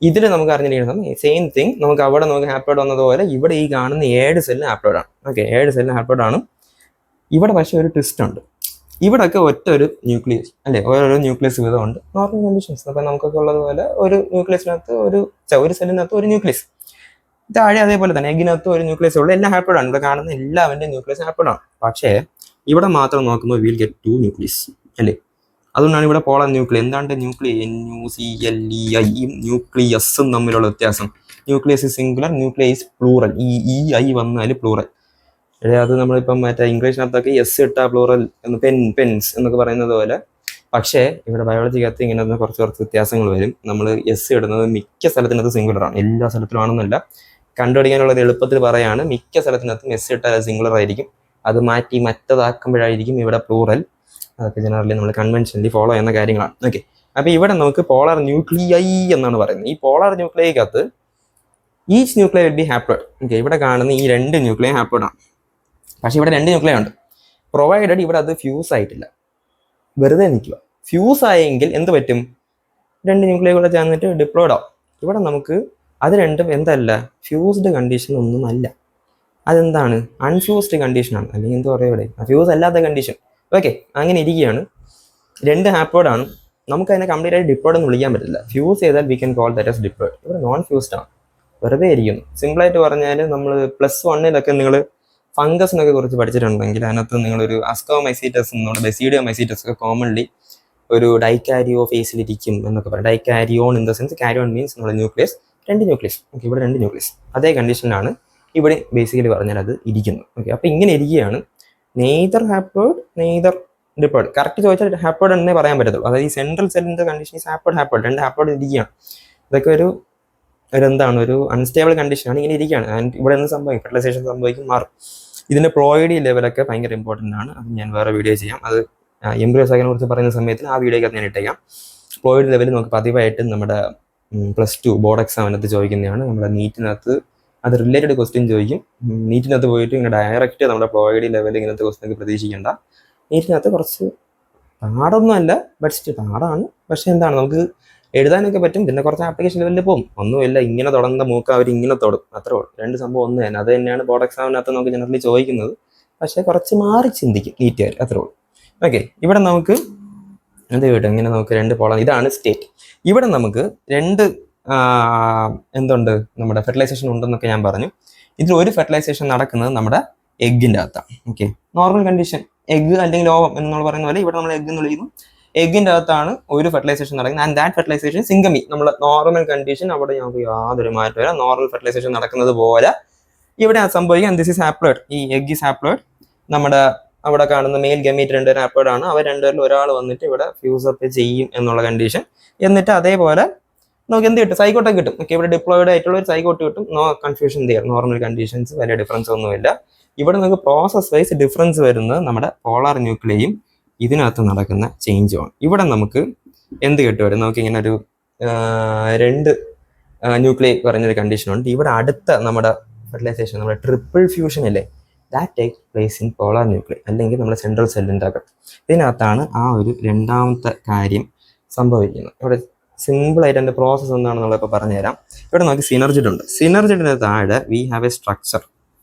ഇതിൽ നമുക്ക് അറിഞ്ഞിരിക്കണം സെയിം തിങ്. നമുക്ക് അവിടെ നമുക്ക് ഹാപ്ലോയിഡ് വന്നതുപോലെ ഇവിടെ ഈ കാണുന്ന 7 സെല്ല് ഹാപ്ലോയിഡ് ആണ്. ഓക്കെ, 7 സെല്ല് ഹാപ്ലോയിഡ് ആണ്. ഇവിടെ പക്ഷേ ഒരു ട്വിസ്റ്റ് ഉണ്ട്. ഇവിടെയൊക്കെ ഒരു ന്യൂക്ലിയസ് അല്ലേ, ഓരോ ന്യൂക്ലിയസ് വീതമുണ്ട്. നോർമൽ കണ്ടീഷൻസ് അപ്പം നമുക്കൊക്കെ ഉള്ളതുപോലെ ഒരു ന്യൂക്ലിയസിനകത്ത് ഒരു സെല്ലിനകത്ത് ഒരു ന്യൂക്ലിയസ്. താഴെ അതേപോലെ തന്നെ എഗ്ഗിനകത്ത് ഒരു ന്യൂക്ലിയസ് ഉള്ളൂ. എല്ലാം ഹാപ്ലോയിഡ് ആണ്. ഇവിടെ കാണുന്ന എല്ലാവരുടെയും ന്യൂക്ലിയസ് ഹാപ്ലോയിഡ് ആണ്. പക്ഷേ ഇവിടെ മാത്രം നോക്കുമ്പോൾ വിൽ ഗെറ്റ് 2 ന്യൂക്ലിയസ്. അല്ലേ? അതുകൊണ്ടാണ് ഇവിടെ പോളാർ ന്യൂക്ലിയസ്. എന്താണ്ട് ന്യൂക്ലിയ NUCLEI ന്യൂക്ലിയസും തമ്മിലുള്ള വ്യത്യാസം. Nucleus singular, nucleus plural. EI വന്നാൽ പ്ലൂറൽ. അത് നമ്മളിപ്പം മറ്റേ ഇംഗ്ലീഷിനകത്തൊക്കെ എസ് ഇട്ടാ പ്ലൂറൽ എന്ന് പെൻസ് എന്നൊക്കെ പറയുന്നത് പോലെ. പക്ഷേ ഇവിടെ ബയോളജിക്കകത്ത് ഇങ്ങനെ കുറച്ച് വ്യത്യാസങ്ങൾ വരും. നമ്മൾ എസ് ഇടുന്നത് മിക്ക സ്ഥലത്തിനകത്ത് സിംഗുലറാണ്, എല്ലാ സ്ഥലത്തിലും ആണെന്നല്ല. കണ്ടുപിടിക്കാനുള്ളത് എളുപ്പത്തിൽ പറയാണ്, മിക്ക സ്ഥലത്തിനകത്തും എസ് ഇട്ടാൽ അത് സിംഗുലർ ആയിരിക്കും. അത് മാറ്റി മറ്റതാക്കുമ്പോഴായിരിക്കും ഇവിടെ പ്ലൂറൽ. അതൊക്കെ ജനറലി നമ്മൾ കൺവെൻഷനലി ഫോളോ ചെയ്യുന്ന കാര്യങ്ങളാണ്. ഓക്കെ, അപ്പോൾ ഇവിടെ നമുക്ക് പോളാർ ന്യൂക്ലിയൈ എന്നാണ് പറയുന്നത്. ഈ പോളാർ ന്യൂക്ലിയക്കകത്ത് each nuclei will be haploid. Okay, ഇവിടെ കാണുന്ന ഈ 2 ന്യൂക്ലിയ ഹാപ്ലോയിഡ് ആണ്. പക്ഷേ ഇവിടെ 2 ന്യൂക്ലിയ ഉണ്ട്, പ്രൊവൈഡഡ് ഇവിടെ അത് ഫ്യൂസ് ആയിട്ടില്ല, വെറുതെ നിൽക്കുക. ഫ്യൂസ് ആയെങ്കിൽ എന്ത് പറ്റും? 2 ന്യൂക്ലിയ കൂടെ ചേർന്നിട്ട് ഡിപ്ലോയിഡ് ആവും. ഇവിടെ നമുക്ക് അത് രണ്ടും എന്തല്ല, ഫ്യൂസ്ഡ് കണ്ടീഷൻ ഒന്നും അല്ല. അതെന്താണ്? അൺഫ്യൂസ്ഡ് കണ്ടീഷനാണ്, അല്ലെങ്കിൽ എന്താ പറയുക ഇവിടെ ഫ്യൂസ് അല്ലാത്ത കണ്ടീഷൻ. ഓക്കെ, അങ്ങനെ ഇരിക്കുകയാണ്. 2 ഹാപ്ലോയിഡ് ആണ്. നമുക്ക് അതിനെ കംപ്ലീറ്റ് ആയിട്ട് ഡിപ്ലോയിഡ് എന്ന് വിളിക്കാൻ പറ്റില്ല. ഫ്യൂസ് ചെയ്താൽ we can call that as diploid. ഇവിടെ നോൺ ഫ്യൂസ്ഡ് ആണ്, വെറുതെ ഇരിക്കുന്നു. സിമ്പിളായിട്ട് പറഞ്ഞാൽ നമ്മൾ +1 നിങ്ങൾ ഫംഗസിനൊക്കെ കുറിച്ച് പഠിച്ചിട്ടുണ്ടെങ്കിൽ അതിനകത്ത് നിങ്ങളൊരു അസ്കോമൈസീറ്റസ് എന്നുള്ള ബെസീഡിയോമൈസീറ്റസ് ഒക്കെ കോമൺലി ഒരു ഡൈക്കാരിയോ ഫേസിലിരിക്കും എന്നൊക്കെ പറയും. Dikaryon in the sense, karyon means നമ്മുടെ ന്യൂക്ലിയസ്, 2 ന്യൂക്ലിയസ്. ഓക്കെ, ഇവിടെ 2 ന്യൂക്ലിയസ്. അതേ കണ്ടീഷനിലാണ് ഇവിടെ ബേസിക്കലി പറഞ്ഞാൽ അത് ഇരിക്കുന്നു. ഓക്കെ, അപ്പോൾ ഇങ്ങനെ ഇരിക്കുകയാണ്. Neither haploid neither diploid. Correct ചോദിച്ചാൽ ഹാപ്ലോയിഡ് എന്നേ പറയാൻ പറ്റത്തുള്ളൂ. അതായത് ഈ സെൻട്രൽ സെല്ലിൻ്റെ കണ്ടീഷൻ ഈസ് ഹാപ്ലോയിഡ്. 2 ഹാപ്ലോയിഡ് ഇരിക്കുകയാണ്. ഇതൊക്കെ ഒരു എന്താണ്, ഒരു അൺസ്റ്റേബിൾ കണ്ടീഷനാണ്, ഇങ്ങനെ ഇരിക്കുകയാണ്. ആൻഡ് ഇവിടെ എന്ത് സംഭവിക്കും? ഫെർട്ടിലൈസേഷൻ സംഭവിക്കും, മാറും. ഇതിൻ്റെ പ്ലോയിഡി ലെവലൊക്കെ ഭയങ്കര ഇമ്പോർട്ടൻ്റ് ആണ്. അത് ഞാൻ വേറെ വീഡിയോ ചെയ്യാം. അത് എംബ്രിയോസൈക്കിനെ കുറിച്ച് പറയുന്ന സമയത്ത് ആ വീഡിയോയ്ക്ക് ഞാൻ ഇട്ടേക്കാം. പ്ലോയിഡ് ലെവൽ നമുക്ക് പതിവായിട്ട് നമ്മുടെ +2 ബോർഡ് എക്സാമിനകത്ത് ചോദിക്കുന്നതാണ്. നമ്മുടെ നീറ്റിനകത്ത് അത് റിലേറ്റഡ് ക്വസ്റ്റ്യൻ ചോദിക്കും. നീറ്റിനകത്ത് പോയിട്ട് ഇങ്ങനെ ഡയറക്റ്റ് നമ്മുടെ പ്ലോയിഡി ലെവൽ ഇങ്ങനത്തെ ക്വസ്റ്റ്യൻ പ്രതീക്ഷിക്കേണ്ട. നീറ്റിനകത്ത് കുറച്ച് പാടൊന്നും അല്ല, ബട്ട് പാടാണ്. പക്ഷെ എന്താണ്, നമുക്ക് എഴുതാനൊക്കെ പറ്റും. പിന്നെ കുറച്ച് ആപ്ലിക്കേഷൻ ലെവലിൽ പോകും. ഒന്നുമില്ല, ഇങ്ങനെ തുടങ്ങുന്ന മൂക്ക് അവർ ഇങ്ങനെ തൊടും, അത്രേ ഉള്ളൂ. 2 സംഭവം ഒന്ന് തന്നെ. അത് തന്നെയാണ് ബോർഡ് എക്സാമിനകത്ത് നമുക്ക് ജനറലി ചോദിക്കുന്നത്. പക്ഷേ കുറച്ച് മാറി ചിന്തിക്കും നീറ്റുകാർ, അത്രേ ഉള്ളൂ. ഓക്കെ, ഇവിടെ നമുക്ക് എന്ത് കിട്ടും? ഇങ്ങനെ നമുക്ക് 2 പോളാർ, ഇതാണ് സ്റ്റേറ്റ്. ഇവിടെ നമുക്ക് 2 എന്തുണ്ട്, നമ്മുടെ ഫെർട്ടിലൈസേഷൻ ഉണ്ടെന്നൊക്കെ ഞാൻ പറഞ്ഞു. ഇതിൽ ഒരു ഫെർട്ടിലൈസേഷൻ നടക്കുന്നത് നമ്മുടെ എഗ്ഗിൻ്റെ അകത്താണ്. ഓക്കെ, നോർമൽ കണ്ടീഷൻ എഗ്ഗ് അല്ലെങ്കിൽ ഓവം എന്ന് പറയുന്ന പോലെ ഇവിടെ നമ്മൾ എഗ്ഗ് എന്ന് വിളിക്കുന്നു. എഗ്ഗിൻ്റെ അകത്താണ് ഒരു ഫെർട്ടിലൈസേഷൻ നടക്കുന്നത്. ആൻഡ് ദാറ്റ് ഫെർട്ടിലൈസേഷൻ സിംഗമി, നമ്മൾ നോർമൽ കണ്ടീഷൻ, അവിടെ നമുക്ക് യാതൊരു മാറ്റമില്ല, നോർമൽ ഫെർട്ടിലൈസേഷൻ നടക്കുന്നത് പോലെ ഇവിടെ സംഭവിക്കാം. This is haploid. ഈ എഗ് ഈസ് ഹാപ്ലോയിഡ്. നമ്മുടെ അവിടെ കാണുന്ന മെയിൽ ഗമീറ്റ് 2 ഹാപ്ലോയിഡ് ആണ്. അവർ 2 പേരിൽ ഒരാൾ വന്നിട്ട് ഇവിടെ ഫ്യൂസപ്പ് ചെയ്യും എന്നുള്ള കണ്ടീഷൻ. എന്നിട്ട് അതേപോലെ നമുക്ക് എന്ത് കിട്ടും? സൈക്കോട്ടൊക്കെ കിട്ടും. ഓക്കെ, ഇവിടെ ഡിപ്ലോയിഡ് ആയിട്ടുള്ള ഒരു സൈക്കോട്ട് കിട്ടും. No confusion there. Normal conditions, വലിയ ഡിഫറൻസ് ഒന്നുമില്ല. ഇവിടെ നമുക്ക് പ്രോസസ് വൈസ് ഡിഫറൻസ് വരുന്നത് നമ്മുടെ പോളാർ ന്യൂക്ലിയയും ഇതിനകത്ത് നടക്കുന്ന ചേഞ്ചുമാണ്. ഇവിടെ നമുക്ക് എന്ത് കിട്ടും? നമുക്ക് ഇങ്ങനെ ഒരു 2 ന്യൂക്ലിയ പറഞ്ഞൊരു കണ്ടീഷനുണ്ട്. ഇവിടെ അടുത്ത നമ്മുടെ ഫെർട്ടിലൈസേഷൻ, നമ്മുടെ ട്രിപ്പിൾ ഫ്യൂഷൻ അല്ലേ, that take place in polar nuclei, അല്ലെങ്കിൽ നമ്മുടെ സെൻട്രൽ സെല്ലിൻ്റെ അകത്ത്. ഇതിനകത്താണ് ആ ഒരു രണ്ടാമത്തെ കാര്യം സംഭവിക്കുന്നത്. ഇവിടെ സിമ്പിളായിട്ട് എൻ്റെ പ്രോസസ്സ് എന്താണെന്നുള്ളത് ഇപ്പോൾ പറഞ്ഞുതരാം. ഇവിടെ നമുക്ക് സിനർജിഡ് ഉണ്ട്. സിനർജിഡിന് താഴെ വി ഹാവ് എ സ്ട്രക്ചർ.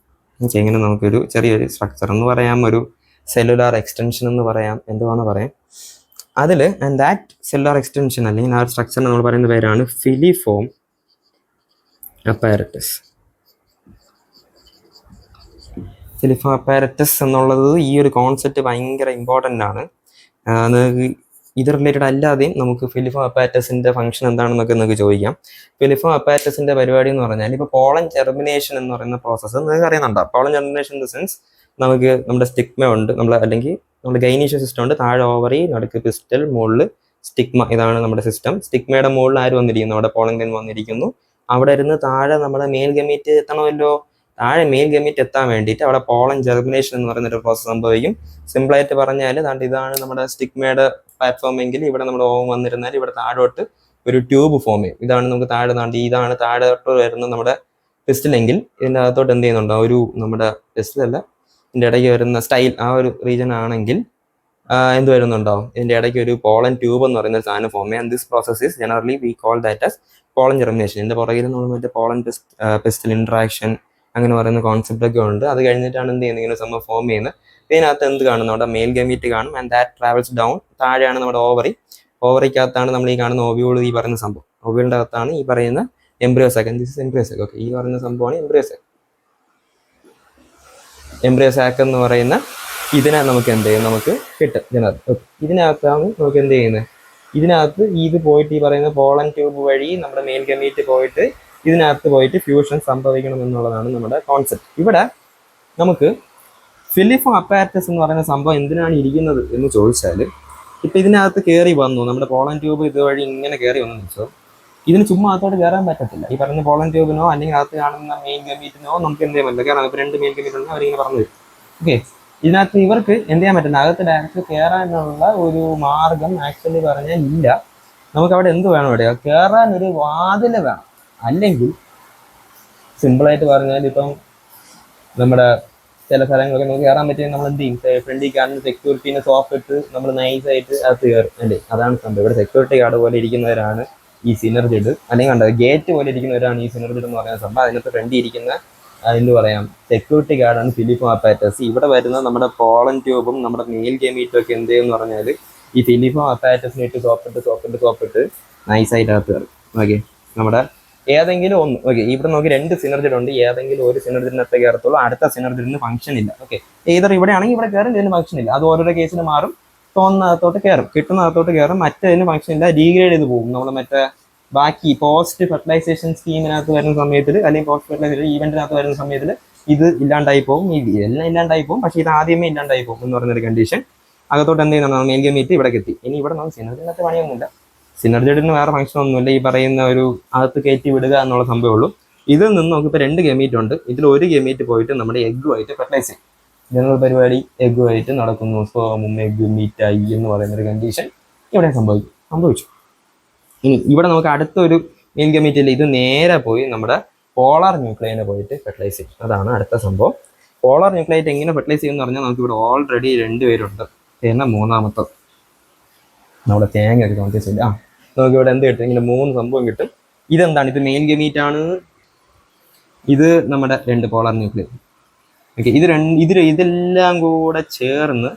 ഇങ്ങനെ നമുക്കൊരു ചെറിയൊരു സ്ട്രക്ചർ എന്ന് പറയാം, ഒരു സെല്ലുലാർ എക്സ്റ്റൻഷൻ എന്ന് പറയാം, എന്തുവാണ് പറയാം. അതിൽ ആൻഡ് ദാറ്റ് സെല്ലുലാർ എക്സ്റ്റൻഷൻ അല്ലെങ്കിൽ ആ സ്ട്രക്ചറിന് നമ്മൾ പറയുന്ന പേരാണ് ഫിലിഫോം അപ്പാരറ്റസ്. ഫിലിഫോം അപ്പാരറ്റസ് എന്നുള്ളത് ഈ ഒരു കോൺസെപ്റ്റ് ഭയങ്കര ഇമ്പോർട്ടൻ്റ് ആണ്. ഇത് റിലേറ്റഡ് അല്ലാതെയും നമുക്ക് ഫിലിഫോം അപ്പാരറ്റസിൻ്റെ ഫംഗ്ഷൻ എന്താണെന്നൊക്കെ നമുക്ക് ചോദിക്കാം. ഫിലിഫോം അപ്പാരറ്റസിൻ്റെ പരിപാടി എന്ന് പറഞ്ഞാൽ ഇപ്പോൾ പോളൻ ജെർമിനേഷൻ എന്ന് പറയുന്ന പ്രോസസ്സ് നിങ്ങൾക്ക് അറിയുന്നുണ്ടോ? Pollen germination in the sense, നമുക്ക് നമ്മുടെ സ്റ്റിഗ്മ ഉണ്ട്, അല്ലെങ്കിൽ നമ്മുടെ ഗൈനീഷ്യൽ സിസ്റ്റം ഉണ്ട്. താഴെ ഓവറി, നടുക്ക് പിസ്റ്റൽ, മുകളിൽ സ്റ്റിഗ്മ. ഇതാണ് നമ്മുടെ സിസ്റ്റം. സ്റ്റിഗ്മയുടെ മുകളിൽ ആര് വന്നിരിക്കുന്നു? നമ്മുടെ പോളൻ ഗൻ വന്നിരിക്കുന്നു. അവിടെ ഇരുന്ന് താഴെ നമ്മുടെ മെയിൽ ഗമീറ്റ് എത്തണമല്ലോ. താഴെ മെയിൽ ഗമീറ്റ് എത്താൻ വേണ്ടിയിട്ട് അവിടെ പോളൻ ജെർമിനേഷൻ എന്ന് പറയുന്നൊരു പ്രോസസ്സ് സംഭവിക്കും. സിമ്പിളായിട്ട് പറഞ്ഞാൽ ഇതാണ് നമ്മുടെ സ്റ്റിഗ്മയുടെ പ്ലാറ്റ്ഫോം എങ്കിൽ ഇവിടെ നമ്മുടെ ഓവം വന്നിരുന്നാൽ ഇവിടെ താഴോട്ട് ഒരു ട്യൂബ് ഫോം ചെയ്യും. ഇതാണ് നമുക്ക് ഇതാണ് താഴോട്ട് വരുന്ന നമ്മുടെ പിസ്റ്റലെങ്കിൽ ഇതിൻ്റെ അകത്തോട്ട് എന്ത് ചെയ്യുന്നുണ്ടോ? ഒരു നമ്മുടെ പിസ്റ്റലല്ല, ഇതിൻ്റെ ഇടയ്ക്ക് വരുന്ന സ്റ്റൈൽ ആ ഒരു റീജൻ ആണെങ്കിൽ എന്ത് വരുന്നുണ്ടോ? ഇതിൻ്റെ ഇടയ്ക്ക് ഒരു പോളൻ ട്യൂബ് എന്ന് പറയുന്ന ഒരു സാധനം ഫോം ചെയ്യാം. This process is generally we call that as pollen germination. ഇതിൻ്റെ പുറകിൽ നമ്മൾ മറ്റേ പോളൻ പിസ്റ്റൽ ഇൻട്രാക്ഷൻ അങ്ങനെ പറയുന്ന കോൺസെപ്റ്റ് ഒക്കെ ഉണ്ട്. അത് കഴിഞ്ഞിട്ടാണ് എന്ത് ചെയ്യുന്നത്? ഇങ്ങനെ സംഭവം ഫോം ചെയ്യുന്നത്. ഇതിനകത്ത് എന്ത് കാണും? നമ്മുടെ മെയിൽ ഗമീറ്റ് കാണും. And that travels down. താഴെയാണ് നമ്മുടെ ഓവറി. ഓവറിക്കകത്താണ് നമ്മൾ ഈ കാണുന്ന ഓവ്യൂൾ, ഈ പറയുന്ന സംഭവം. ഓവ്യൂളിൻ്റെ അകത്താണ് ഈ പറയുന്ന embryo sac. This is embryo sac. Okay, ഈ പറയുന്ന സംഭവമാണ് എംബ്രിയോസാക്ക്. എംബ്രിയോസാക്ക് എന്ന് പറയുന്ന ഇതിനെ നമുക്ക് എന്ത് ചെയ്യും, നമുക്ക് കിട്ടും ഇതിനകത്ത്. ഓക്കെ, ഇതിനകത്താണ് നമുക്ക് എന്ത് ചെയ്യുന്നത്, ഇതിനകത്ത് ഇത് പോയിട്ട് ഈ പറയുന്ന പോളൻ ട്യൂബ് വഴി നമ്മുടെ മെയിൽ ഗമീറ്റ് പോയിട്ട് ഇതിനകത്ത് പോയിട്ട് ഫ്യൂഷൻ സംഭവിക്കണം എന്നുള്ളതാണ് നമ്മുടെ കോൺസെപ്റ്റ്. ഇവിടെ നമുക്ക് ഫിലിഫോ അപ്പാരറ്റസ് എന്ന് പറയുന്ന സംഭവം എന്തിനാണ് ഇരിക്കുന്നത് എന്ന് ചോദിച്ചാൽ, ഇപ്പം ഇതിനകത്ത് കയറി വന്നു നമ്മുടെ പോളൻ ട്യൂബ് ഇതുവഴി ഇങ്ങനെ കയറി വന്നു വെച്ചോ, ഇതിന് ചുമ്മാ അകത്തോട്ട് കയറാൻ പറ്റത്തില്ല. ഈ പറയുന്ന പോളൻ ട്യൂബിനോ അല്ലെങ്കിൽ അകത്ത് കാണുന്ന മെയിൽ ഗമീറ്റിനോ നമുക്ക് എന്ത് ചെയ്യാൻ പറ്റില്ല. കാരണം ഇപ്പോൾ 2 മെയിൽ ഗമീറ്റ് ഉണ്ടെങ്കിൽ അവരിങ്ങനെ പറഞ്ഞു തരും. ഓക്കെ, ഇതിനകത്ത് ഇവർക്ക് എന്ത് ചെയ്യാൻ പറ്റില്ല, അകത്ത് ഡയറക്റ്റ് കയറാനുള്ള ഒരു മാർഗം ആക്ച്വലി പറഞ്ഞാൽ ഇല്ല. നമുക്ക് അവിടെ എന്ത് വേണം, ഇവിടെ കയറാൻ ഒരു വാതിൽ വേണം. അല്ലെങ്കിൽ സിമ്പിളായിട്ട് പറഞ്ഞാൽ ഇപ്പം നമ്മുടെ ചില സ്ഥലങ്ങളൊക്കെ നമുക്ക് കയറാൻ പറ്റിയ നമ്മൾ എന്ത് ചെയ്യും, ഫ്രണ്ടിൽ കാണുന്ന സെക്യൂരിറ്റീനെ സോഫ് ഇട്ട് നമ്മൾ നൈസായിട്ട് അകത്ത് കയറും അല്ലേ. അതാണ് സംഭവം. ഇവിടെ സെക്യൂരിറ്റി ഗാർഡ് പോലെ ഇരിക്കുന്നവരാണ് ഈ സിനർജിഡ്, അല്ലെങ്കിൽ കണ്ടത് ഗേറ്റ് പോലെ ഇരിക്കുന്നവരാണ് ഈ സിനർജിഡ് എന്ന് പറയുന്ന സംഭവം. അതിനകത്ത് ഫ്രണ്ടിൽ ഇരിക്കുന്ന എന്ത് പറയാം, സെക്യൂരിറ്റി ഗാർഡാണ് ഫിലിഫോ അപ്പാരറ്റസ്. ഇവിടെ വരുന്ന നമ്മുടെ പോളൻ ട്യൂബും നമ്മുടെ മെയിൽ ഗമീറ്റും ഒക്കെ എന്ത് ചെയ്യുമെന്ന് പറഞ്ഞാൽ ഈ ഫിലിഫോ അപ്പാരറ്റസിനെ ഇട്ട് സോപ്പിട്ട് നൈസായിട്ട് അകത്ത് കയറും. ഓക്കെ, നമ്മുടെ ഏതെങ്കിലും ഒന്ന്. ഓക്കെ, ഇവിടെ നോക്കി 2 സിനർജിഡ് ഉണ്ട്, ഏതെങ്കിലും ഒരു സിനർജിഡിനകത്ത് കയറത്തുള്ളൂ, അടുത്ത സിനർജിഡിന് ഫംഗ്ഷൻ ഇല്ല. ഓക്കെ, ഏതൊരു ഇവിടെ ആണെങ്കിൽ ഇവിടെ കയറും, ഇതിന് ഫംഗ്ഷൻ ഇല്ല. അത് ഓരോരോ കേസിന് മാറും. തോന്നുന്നകത്തോട്ട് കയറും, കിട്ടുന്നകത്തോട്ട് കയറും, മറ്റേതിന് ഫംഗ്ഷൻ ഇല്ല, ഡീഗ്രേഡ് ചെയ്ത് പോകും. നമ്മൾ മറ്റേ ബാക്കി പോസ്റ്റ് ഫെർട്ടിലൈസേഷൻ സ്കീമിനകത്ത് വരുന്ന സമയത്തിൽ, അല്ലെങ്കിൽ പോസ്റ്റ് ഫെർട്ടിലൈസേഷൻ ഈവെന്റിനകത്ത് വരുന്ന സമയത്തിൽ ഇത് ഇല്ലാണ്ടായി പോകും, എല്ലാം ഇല്ലാണ്ടായി പോകും. പക്ഷേ ഇത് ആദ്യമേ ഇല്ലാണ്ടായി പോകും എന്ന് പറയുന്നൊരു കണ്ടീഷൻ. അകത്തോട്ട് എന്ത് ചെയ്യുന്നത്, മെയിൽ ഗമീറ്റ് ഇവിടെ എത്തി. ഇനി ഇവിടെ നമുക്ക് സിനർജിനകത്ത് പണിയൊന്നുമില്ല, സിനർജിഡിന് വേറെ ഫംഗ്ഷൻ ഒന്നുമില്ല. ഈ പറയുന്ന ഒരു അകത്ത് കയറ്റി വിടുക എന്നുള്ള സംഭവമേ ഉള്ളൂ. ഇതിൽ നിന്ന് നമുക്കിപ്പോൾ 2 ഗമീറ്റ് ഉണ്ട്. ഇതിൽ ഒരു ഗമീറ്റ് പോയിട്ട് നമ്മുടെ എഗ്ഗുമായിട്ട് ഫെർട്ടിലൈസ് ചെയ്യും. ജനറൽ പരിപാടി എഗ്ഗുമായിട്ട് നടക്കുന്നു. സ്പേമും എഗ്ഗ് മീറ്റായി എന്ന് പറയുന്നൊരു കണ്ടീഷൻ ഇവിടെ സംഭവിച്ചു. ഇനി ഇവിടെ നമുക്ക് അടുത്തൊരു മെയിൽ ഗമീറ്റ് ഇല്ല, ഇത് നേരെ പോയി നമ്മുടെ പോളാർ ന്യൂക്ലിയനെ പോയിട്ട് ഫെർട്ടിലൈസ് ചെയ്യും. അതാണ് അടുത്ത സംഭവം. പോളാർ ന്യൂക്ലിയറ്റ് എങ്ങനെ ഫെർട്ടിലൈസ് ചെയ്യുമെന്ന് പറഞ്ഞാൽ നമുക്ക് ഇവിടെ ഓൾറെഡി 2 പേരുണ്ട്. പിന്നെ മൂന്നാമത്തത് നമ്മുടെ തേങ്ങ ഒക്കെ നോക്കിയില്ല. നമുക്ക് ഇവിടെ എന്ത് കിട്ടും, ഇങ്ങനെ 3 സംഭവം കിട്ടും. ഇതെന്താണ്, ഇത് മെയിൽ ഗമീറ്റ് ആണ്, ഇത് നമ്മുടെ 2 പോളാർ ന്യൂക്ലിയർ. ഓക്കെ, ഇതെല്ലാം കൂടെ ചേർന്ന്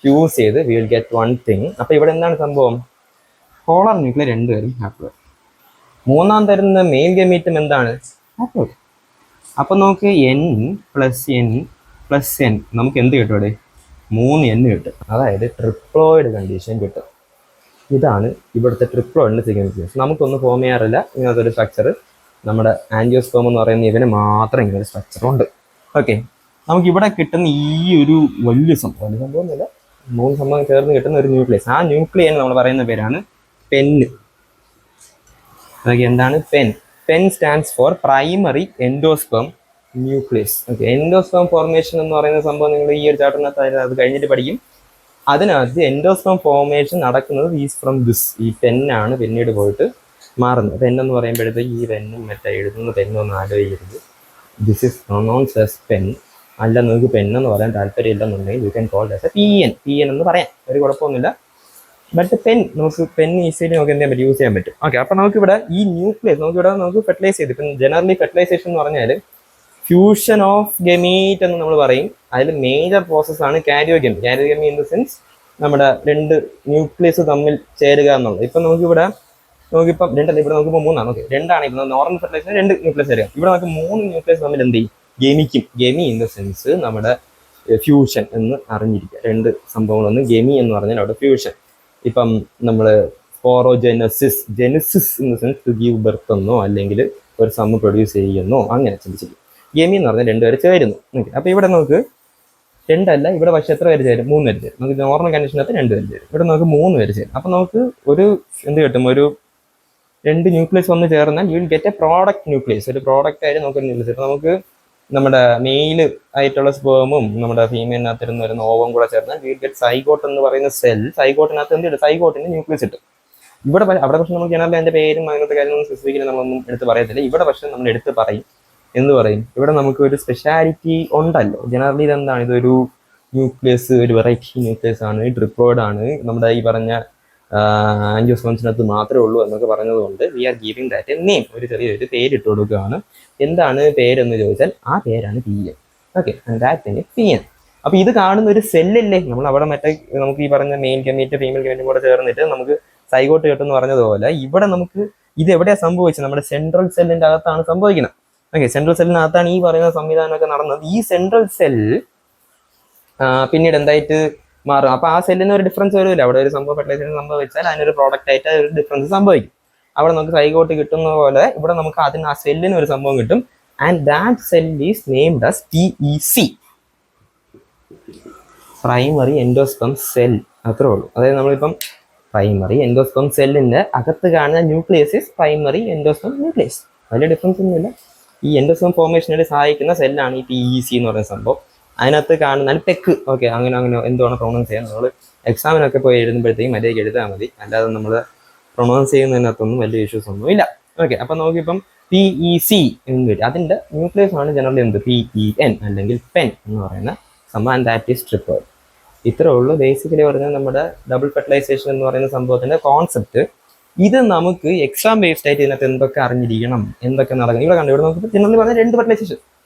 ഫ്യൂസ് ചെയ്ത് V will get one thing. അപ്പോൾ ഇവിടെ എന്താണ് സംഭവം, പോളാർ ന്യൂക്ലിയർ 2 പേരും ഹാപ്ലോയിഡ്. മൂന്നാം തരുന്ന മെയിൽ ഗമീറ്റും എന്താണ്, ഹാപ്ലോയിഡ്. അപ്പം നമുക്ക് N + N നമുക്ക് എന്ത് കിട്ടും, ഇവിടെ 3 N കിട്ടും. അതായത് ട്രിപ്ലോയിഡ് കണ്ടീഷൻ കിട്ടും. ഇതാണ് ഇവിടുത്തെ ട്രിപ്ലോയിഡിൻ്റെ സിഗ്നിഫിക്കൻസ്. നമുക്കൊന്നും ഫോം ചെയ്യാറില്ല ഇങ്ങനത്തെ ഒരു സ്ട്രക്ചർ. നമ്മുടെ ആൻജിയോസ്പേം എന്ന് പറയുന്ന ഇതിന് മാത്രം ഇങ്ങനെ ഒരു സ്ട്രക്ചറുണ്ട്. ഓക്കെ, നമുക്കിവിടെ കിട്ടുന്ന ഈ ഒരു വലിയ സംഭവമൊന്നുമില്ല, 3 സംഭവം ചേർന്ന് കിട്ടുന്ന ഒരു ന്യൂക്ലിയസ്. ആ ന്യൂക്ലിയൻ നമ്മൾ പറയുന്ന പേരാണ് പെന്ന്. ഓക്കെ, എന്താണ് pen? Pen stands for primary endosperm nucleus. Okay, endosperm formation എന്ന് പറയുന്ന സംഭവം നിങ്ങൾ ഈ ഒരു ചാപ്റ്ററിനകത്ത് അത് കഴിഞ്ഞിട്ട് പഠിക്കും. അതിനകത്ത് എൻഡോസ്പേം ഫോർമേഷൻ നടക്കുന്നത് ഈസ് ഫ്രം ദിസ്. ഈ പെന്നാണ് പിന്നീട് പോയിട്ട് മാറുന്നത്. പെന്നെന്ന് പറയുമ്പോഴത്തേക്ക് ഈ പെന്നും മറ്റേ എഴുതുന്ന പെന്നൊന്നും ആലോചിക്കരുത്. This is pronounce as pen. അല്ല, നിങ്ങൾക്ക് പെന്നെന്ന് പറയാൻ താല്പര്യമില്ലെന്നുണ്ടെങ്കിൽ you can call as a PN എന്ന് പറയാം, ഒരു കുഴപ്പമൊന്നുമില്ല. ബട്ട് നമുക്ക് പെൻ ഈസിലി നമുക്ക് എന്ത് ചെയ്യാൻ പറ്റും, യൂസ് ചെയ്യാൻ പറ്റും. ഓക്കെ, അപ്പോൾ നമുക്കിവിടെ ഈ ന്യൂക്ലിയസ് നമുക്ക് ഫെർട്ടിലൈസ് ചെയ്ത്, ഇപ്പം ജനറലി ഫെർട്ടിലൈസേഷൻ എന്ന് പറഞ്ഞാൽ ഫ്യൂഷൻ ഓഫ് ഗമീറ്റ് എന്ന് നമ്മൾ പറയും. അതിൽ മേജർ പ്രോസസ്സാണ് karyogamy. Karyogamy in the sense നമ്മുടെ 2 ന്യൂക്ലിയസ് തമ്മിൽ ചേരുക എന്നുള്ളത്. ഇപ്പം നമുക്കിപ്പം 2 ഇവിടെ നമുക്കിപ്പോൾ 3 ഓക്കെ, 2 ഇപ്പം നോർമൽ ഫെർട്ടിലൈസേഷൻ 2 ന്യൂക്ലിയസ് ചേരുക. ഇവിടെ നമുക്ക് 3 ന്യൂക്ലിയസ് തമ്മിൽ എന്ത് ചെയ്യും, ഗമിക്കും. ഗമി ഇൻ ദ സെൻസ് നമ്മുടെ ഫ്യൂഷൻ എന്ന് അറിഞ്ഞിരിക്കുക. 2 സംഭവങ്ങളൊന്ന് ഗമി എന്ന് പറഞ്ഞാൽ അവിടെ ഫ്യൂഷൻ. ഇപ്പം നമ്മൾ sporogenesis in the sense to give birth എന്നോ അല്ലെങ്കിൽ ഒരു സമ്മ് പ്രൊഡ്യൂസ് ചെയ്യുന്നോ അങ്ങനെ ചിന്തിച്ചിരിക്കും. ഗമി എന്ന് പറഞ്ഞാൽ 2 പേര് ചേരുന്നു. ഓക്കെ, അപ്പോൾ ഇവിടെ നമുക്ക് 2 അല്ല, ഇവിടെ പക്ഷേ എത്ര പേര് ചേരും, 3 പേര് ചേരും. നമുക്ക് നോർമൽ കണ്ടീഷനകത്ത് 2 പേര് ചേരും. ഇവിടെ നമുക്ക് 3 പേര് ചേരും. അപ്പോൾ നമുക്ക് ഒരു എന്ത് കിട്ടും, ഒരു 2 ന്യൂക്ലിയസ് വന്ന് ചേർന്നാൽ U will get A product nucleus. ഒരു പ്രോഡക്റ്റ് ആയിട്ട് നമുക്കൊരു ന്യൂക്ലിയസ്. ഇപ്പോൾ നമുക്ക് നമ്മുടെ മെയിൽ ആയിട്ടുള്ള സ്പേമും നമ്മുടെ ഫീമെയിലിനകത്ത് വരുന്ന ഓവം കൂടെ ചേർന്നാൽ വി വിൽ ഗെറ്റ് സൈഗോട്ട് എന്ന് പറയുന്ന സെൽ. സൈഗോട്ടിനകത്ത് എന്ത് കിട്ടും, സൈഗോട്ടിന് ന്യൂക്ലിയസ് കിട്ടും. അവിടെ പക്ഷെ നമുക്ക് ജനറലി അതിൻ്റെ പേരും അങ്ങനത്തെ കാര്യങ്ങളൊന്നും സ്പെസിഫിക്കലി നമ്മളൊന്നും എടുത്ത് പറയത്തില്ല. ഇവിടെ പക്ഷെ നമ്മൾ എടുത്ത് പറയും. എന്ത് പറയും, ഇവിടെ നമുക്ക് ഒരു സ്പെഷ്യാലിറ്റി ഉണ്ടല്ലോ. ജനറലി ഇതെന്താണ്, ഇതൊരു ന്യൂക്ലിയസ്, ഒരു വെറൈറ്റി ന്യൂക്ലിയസ് ആണ്, ട്രിപ്ലോയിഡ് ആണ്, നമ്മുടെ ഈ പറഞ്ഞ ആൻജിയോസ്പേംസിനകത്ത് മാത്രമേ ഉള്ളൂ എന്നൊക്കെ പറഞ്ഞതുകൊണ്ട് we are giving that a name. ഒരു ചെറിയൊരു പേരിട്ട് കൊടുക്കുകയാണ്. എന്താണ് പേരെന്ന് ചോദിച്ചാൽ ആ പേരാണ് PN. Okay, that PN. അപ്പോൾ ഇത് കാണുന്ന ഒരു സെല്ലല്ലേ, നമ്മൾ അവിടെ മറ്റേ നമുക്ക് ഈ പറഞ്ഞ മെയിൽ ഗമീറ്റ് ഫീമെയിൽ ഗമീറ്റും കൂടെ ചേർന്നിട്ട് നമുക്ക് സൈഗോട്ട് കിട്ടുമെന്ന് പറഞ്ഞതുപോലെ ഇവിടെ നമുക്ക് ഇത് എവിടെയാണ് സംഭവിച്ചത്, നമ്മുടെ സെൻട്രൽ സെല്ലിൻ്റെ അകത്താണ് സംഭവിക്കുന്നത്. ഓക്കെ, സെൻട്രൽ സെല്ലിനകത്താണ് ഈ പറയുന്ന സംവിധാനമൊക്കെ നടന്നത്. ഈ സെൻട്രൽ സെൽ പിന്നീട് എന്തായിട്ട് മാറും. അപ്പോൾ ആ സെല്ലിന് ഒരു ഡിഫറൻസ് വരില്ല. അവിടെ ഒരു സംഭവം ഫെർട്ടിലൈസേഷൻ സംഭവിച്ചാൽ അതിനൊരു പ്രോഡക്റ്റ് ആയിട്ട് ഒരു ഡിഫറൻസ് സംഭവിക്കും. അവിടെ നമുക്ക് സൈഗോട്ട് കിട്ടുന്ന പോലെ ഇവിടെ നമുക്ക് അതിന് ആ സെല്ലിന് ഒരു സംഭവം കിട്ടും. And that cell is named as PEC, primary എൻഡോസ്പെം cell. അത്രേ ഉള്ളൂ. അതായത് നമ്മളിപ്പം പ്രൈമറി എൻഡോസ്പെം സെല്ലിന്റെ അകത്ത് കാണുന്ന ന്യൂക്ലിയസ് ഇസ് പ്രൈമറി എൻഡോസ്പെം ന്യൂക്ലിയസ്. വലിയ ഡിഫറൻസ് ഒന്നുമില്ല. ഈ എൻഡോസ്പെം ഫോർമേഷനിൽ സഹായിക്കുന്ന സെല്ലാണ് ഈ PEC എന്ന് പറയുന്ന സംഭവം. അതിനകത്ത് കാണുന്ന പെക്ക്, ഓക്കെ, അങ്ങനെ എന്തുവാണ് പ്രൊണൗൺസ് ചെയ്യാൻ നമ്മൾ എക്സാമിനൊക്കെ പോയി എഴുതുമ്പോഴത്തേക്കും മര്യാദയ്ക്ക് എഴുതാൽ മതി. അല്ലാതെ നമ്മൾ പ്രൊണൗൺസ് ചെയ്യുന്നതിനകത്തൊന്നും വലിയ ഇഷ്യൂസ് ഒന്നും ഇല്ല. ഓക്കെ, അപ്പം നോക്കിയപ്പം PEC എന്ന് വരും. അതിൻ്റെ ന്യൂക്ലിയസ് ആണ് ജനറലി എന്ത് PEN അല്ലെങ്കിൽ പെൻ എന്ന് പറയുന്ന സംഭവം. And that is triple. ഇത്രേ ഉള്ളൂ ബേസിക്കലി പറഞ്ഞാൽ നമ്മുടെ ഡബിൾ ഫെർട്ടിലൈസേഷൻ എന്ന് പറയുന്ന സംഭവത്തിന്റെ കോൺസെപ്റ്റ്. ഇത് നമുക്ക് എക്സാം ബേസ്ഡ് ആയിട്ട് ഇതിനകത്ത് എന്തൊക്കെ അറിഞ്ഞിരിക്കണം, എന്തൊക്കെ നടക്കണം. ഇവിടെ കണ്ടു, ഇവിടെ നമുക്ക് ജനറലി പറഞ്ഞാൽ 2 ഫെർട്ടിലൈസേഷൻ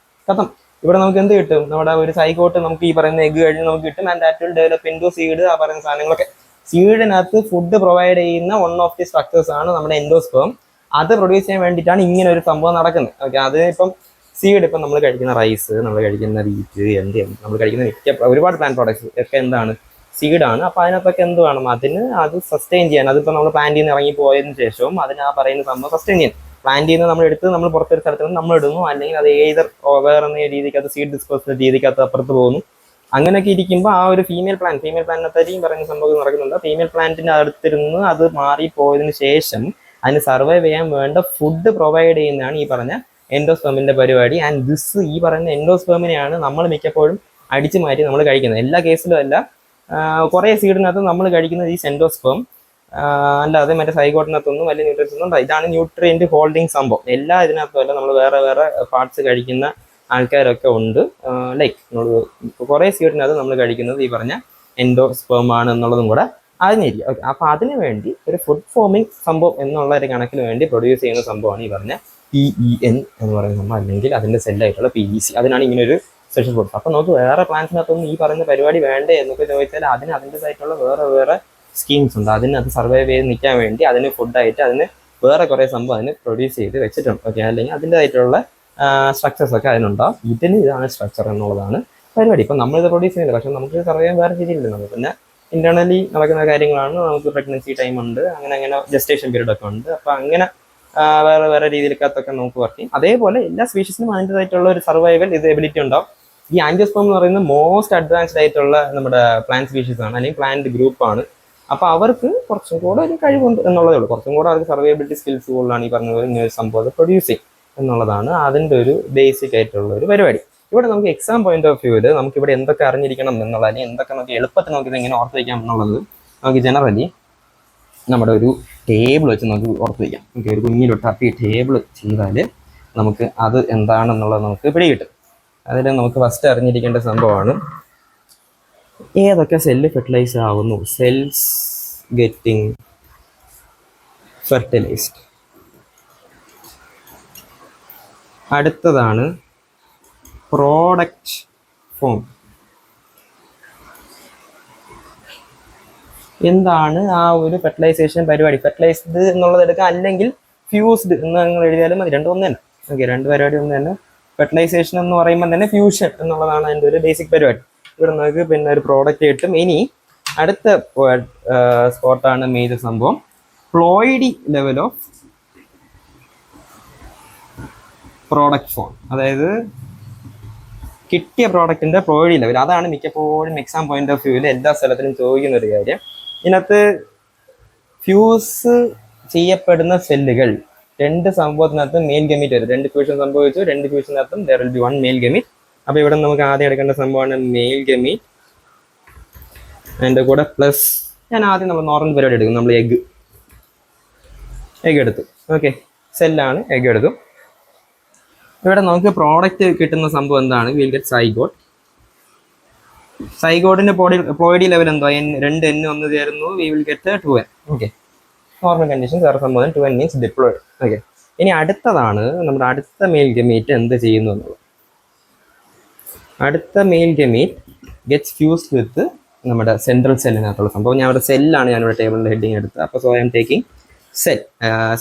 കഥം. ഇവിടെ നമുക്ക് എന്ത് കിട്ടും? നമ്മുടെ ഒരു സൈഗോട്ട് നമുക്ക് ഈ പറയുന്ന എഗ് കഴിഞ്ഞ് നമുക്ക് കിട്ടും. And that will develop into seed, ആ പറയുന്ന സാധനങ്ങളൊക്കെ. സീഡിനകത്ത് ഫുഡ് പ്രൊവൈഡ് ചെയ്യുന്ന വൺ ഓഫ് ദി സ്ട്രക്ചേഴ്സ് ആണ് നമ്മുടെ എൻഡോസ്പേം. അത് പ്രൊഡ്യൂസ് ചെയ്യാൻ വേണ്ടിയിട്ടാണ് ഇങ്ങനെ ഒരു സംഭവം നടക്കുന്നത്. ഓക്കെ, അത് ഇപ്പം സീഡ്, ഇപ്പം നമ്മൾ കഴിക്കുന്ന റൈസ്, നമ്മൾ കഴിക്കുന്ന വീറ്റ്, നമ്മൾ കഴിക്കുന്ന മിക്ക ഒരുപാട് പ്ലാന്റ് പ്രോഡക്ട്സ് ഒക്കെ എന്താണ് സീഡാണ്. അപ്പോൾ അതിനകത്തൊക്കെ എന്ത് വേണം? അത് സസ്റ്റെയിൻ ചെയ്യാൻ. അതിപ്പോൾ നമ്മൾ പ്ലാന്റിൽ നിന്ന് ഇറങ്ങി പോയതിനു ശേഷവും അതിന് ആ പറയുന്ന സംഭവം സസ്റ്റെയിൻ ചെയ്യാൻ. പ്ലാന്റിൽ നിന്ന് നമ്മൾ എടുത്ത് നമ്മൾ പുറത്തൊരു സ്ഥലത്ത് നിന്ന് നമ്മൾ ഇടുന്നു, അല്ലെങ്കിൽ അത് ഏതർ വേറെ രീതിക്ക് അത് സീഡ് ഡിസ്പോസൽ രീതിക്കകത്ത് അപ്പുറത്ത് പോകുന്നു. അങ്ങനെയൊക്കെ ഇരിക്കുമ്പോൾ ആ ഒരു ഫീമെയിൽ പ്ലാന്റിനകത്തേക്കും പറയുന്ന സംഭവം നടക്കുന്നുണ്ട്. ഫീമെയിൽ പ്ലാന്റിന്റെ അടുത്തിരുന്ന് അത് മാറിപ്പോയതിനു ശേഷം അതിന് സർവൈവ് ചെയ്യാൻ വേണ്ട ഫുഡ് പ്രൊവൈഡ് ചെയ്യുന്നതാണ് ഈ പറഞ്ഞ എൻഡോസ്പെമിന്റെ പരിപാടി. ആൻഡ് ദിസ് ഈ പറയുന്ന എൻഡോസ്പെമിനെയാണ് നമ്മൾ മിക്കപ്പോഴും അടിച്ചു മാറ്റി നമ്മൾ കഴിക്കുന്നത്. എല്ലാ കേസിലും അല്ല, കുറേ സീഡിനകത്ത് നമ്മൾ കഴിക്കുന്നത് ഈ എൻഡോസ്പെം അല്ലാതെ മറ്റേ സൈഗോട്ടിനകത്തൊന്നും വലിയ ന്യൂട്രിയൻസ് ഒന്നും. ഇതാണ് ന്യൂട്രിയന്റ് ഹോൾഡിങ് സംഭവം. എല്ലാ ഇതിനകത്തും അല്ല, നമ്മൾ വേറെ വേറെ പാർട്സ് കഴിക്കുന്ന ആൾക്കാരൊക്കെ ഉണ്ട്. ലൈക്ക് കുറേ സീഡിനകത്ത് നമ്മൾ കഴിക്കുന്നത് ഈ പറഞ്ഞ എൻഡോസ്പെം ആണ് എന്നുള്ളതും കൂടെ അറിഞ്ഞിരിക്കും. ഓക്കെ, അപ്പോൾ അതിന് വേണ്ടി ഒരു ഫുഡ് ഫോമിങ് സംഭവം എന്നുള്ള ഒരു കണക്കിന് വേണ്ടി പ്രൊഡ്യൂസ് ചെയ്യുന്ന സംഭവമാണ് ഈ പറഞ്ഞ PEN എന്ന് പറയുന്ന സംഭവം, അല്ലെങ്കിൽ അതിൻ്റെ സെല്ലായിട്ടുള്ള PEC. അതിനാണ് ഇങ്ങനെ ഒരു സ്പെഷ്യൽ ഫുഡ്. അപ്പോൾ നമുക്ക് വേറെ പ്ലാന്റ്സിനകത്തൊന്നും ഈ പറയുന്ന പരിപാടി വേണ്ടേ എന്നൊക്കെ ചോദിച്ചാൽ അതിന് അതിൻ്റെതായിട്ടുള്ള വേറെ സ്കീംസ് ഉണ്ട്. അതിന് അത് സർവൈവ് ചെയ്ത് നിൽക്കാൻ വേണ്ടി അതിന് ഫുഡായിട്ട് അതിന് വേറെ കുറേ സംഭവം അതിന് പ്രൊഡ്യൂസ് ചെയ്ത് വെച്ചിട്ടുണ്ട്. ഓക്കെ, അല്ലെങ്കിൽ അതിൻ്റെതായിട്ടുള്ള സ്ട്രക്ചേഴ്സ് ഒക്കെ അതിനുണ്ടാവും. ഇതാണ് സ്ട്രക്ചർ എന്നുള്ളതാണ് പരിപാടി. ഇപ്പം നമ്മളിത് പ്രൊഡ്യൂസ് ചെയ്യുന്നില്ല, പക്ഷെ നമുക്ക് സർവൈവ് ചെയ്യാൻ വേറെ രീതിയില്ല. നമുക്ക് പിന്നെ ഇന്റേണലി നടക്കുന്ന കാര്യങ്ങളാണ്. നമുക്ക് പ്രഗ്നൻസി ടൈം ഉണ്ട്, അങ്ങനെ ജസ്റ്റേഷൻ പീരീഡ് ഒക്കെ ഉണ്ട്. അപ്പം അങ്ങനെ വേറെ രീതിയിലൊക്കെ നമുക്ക് വർക്ക് ചെയ്യും. അതേപോലെ എല്ലാ സ്പീഷീസിനും അതിൻ്റെതായിട്ടുള്ള ഒരു സർവൈവൽ എബിലിറ്റി ഉണ്ടാവും. ഈ ആൻജിയോസ്പേം എന്ന് പറയുന്നത് മോസ്റ്റ് അഡ്വാൻസ്ഡ് ആയിട്ടുള്ള നമ്മുടെ പ്ലാന്റ് സ്പീഷീസ് ആണ്, അല്ലെങ്കിൽ പ്ലാന്റ് ഗ്രൂപ്പാണ്. അപ്പോൾ അവർക്ക് കുറച്ചും കൂടെ ഒരു കഴിവുണ്ട് എന്നുള്ളതേ ഉള്ളൂ. കുറച്ചും കൂടെ അവർക്ക് സർവൈബിലിറ്റി സ്കിൽസ് കൂടുതലാണ് ഈ പറഞ്ഞ പോലെ ഇങ്ങനെ ഒരു സംഭവം പ്രൊഡ്യൂസ് ചെയ്യും എന്നുള്ളതാണ് അതിൻ്റെ ഒരു ബേസിക് ആയിട്ടുള്ള ഒരു പരിപാടി. ഇവിടെ നമുക്ക് എക്സാം പോയിന്റ് ഓഫ് വ്യൂവിൽ നമുക്ക് ഇവിടെ എന്തൊക്കെ അറിഞ്ഞിരിക്കണം എന്നുള്ളത്, അല്ലെങ്കിൽ എന്തൊക്കെ നമുക്ക് എളുപ്പത്തിൽ നമുക്ക് ഇങ്ങനെ ഓർത്ത് വയ്ക്കാം എന്നുള്ളത് നമുക്ക് ജനറലി നമ്മുടെ ഒരു ടേബിൾ വെച്ച് നമുക്ക് ഓർത്ത് വയ്ക്കാം. ഓക്കെ, ഒരു കുഞ്ഞിലൊട്ട് അപ്പി ടേബിൾ ചെയ്താൽ നമുക്ക് അത് എന്താണെന്നുള്ളത് നമുക്ക് പിടികിട്ടും. അതിൽ നമുക്ക് ഫസ്റ്റ് അറിഞ്ഞിരിക്കേണ്ട സംഭവമാണ് ഏതൊക്കെ സെല്ല് ഫെർട്ടിലൈസ് ആവുന്നു. Cells getting fertilised. അടുത്തതാണ് പ്രോഡക്റ്റ് ഫോം. എന്താണ് ആ ഒരു ഫെർട്ടിലൈസേഷൻ പരിപാടി? ഫെർട്ടിലൈസ്ഡ് എന്നുള്ളത് എടുക്കാം, അല്ലെങ്കിൽ ഫ്യൂസ്ഡ് എന്ന് നിങ്ങൾ എഴുതിയാലും മതി. രണ്ടും ഒന്ന് തന്നെ. ഓക്കെ, രണ്ട് പരിപാടി ഒന്ന് തന്നെ. ഫെർട്ടിലൈസേഷൻ എന്ന് പറയുമ്പോൾ തന്നെ ഫ്യൂഷൻ എന്നുള്ളതാണ് അതിൻ്റെ ഒരു ബേസിക് പരിപാടി. ഇവിടെ നമുക്ക് പിന്നെ ഒരു പ്രോഡക്റ്റ് കിട്ടും. ഇനി അടുത്ത സ്പോട്ടാണ് മേജർ സംഭവം, ploidy level of product form. അതായത് കിട്ടിയ പ്രോഡക്റ്റിന്റെ പ്ലോയിഡി ലെവൽ. അതാണ് മിക്കപ്പോഴും എക്സാം പോയിന്റ് ഓഫ് വ്യൂവിൽ എല്ലാ സ്ഥലത്തിലും ചോദിക്കുന്ന ഒരു കാര്യം. ഇതിനകത്ത് ഫ്യൂസ് ചെയ്യപ്പെടുന്ന സെല്ലുകൾ രണ്ട് സംഭവത്തിനകത്ത് മെയിൽ ഗമീറ്റ് വരും. രണ്ട് ഫ്യൂഷൻ സംഭവിച്ചു, രണ്ട് ഫ്യൂഷനകത്തും there will be one male gamete. അപ്പോൾ ഇവിടെ നമുക്ക് ആദ്യം എടുക്കേണ്ട സംഭവമാണ് മെയിൽ ഗമീറ്റ്. അതിൻ്റെ കൂടെ പ്ലസ് ഞാൻ ആദ്യം നമ്മൾ നോർമൽ പരിപാടി എടുക്കും. നമ്മൾ എഗ് എടുത്തു. ഓക്കെ, സെല്ലാണ്, എഗ് എടുത്തു. ഇവിടെ നമുക്ക് പ്രോഡക്റ്റ് കിട്ടുന്ന സംഭവം എന്താണ്? Will get zygote. സൈഗോട്ടിന്റെ പ്ലോയിഡി ലെവൽ എന്തോ രണ്ട് N ഒന്ന് ചേരുന്നു, we will get 2N. Okay, normal condition വേറെ സംഭവം 2N മീൻസ് ഡിപ്ലോയിഡ്. ഓക്കെ, ഇനി അടുത്തതാണ് നമ്മുടെ അടുത്ത മെയിൽ ഗമീറ്റ് എന്ത് ചെയ്യുന്നു എന്നുള്ളത്. അടുത്ത മെയിൽ ഗമീറ്റ് ഗെറ്റ്സ് ഫ്യൂസ്ഡ് വിത്ത് നമ്മുടെ സെൻട്രൽ സെല്ലിനകത്തുള്ള സംഭവം. ഞാൻ ഇവിടെ സെല്ലാണ് ഞാനിവിടെ ടേബിളിൻ്റെ ഹെഡിങ് എടുത്തത്. അപ്പോൾ so I am taking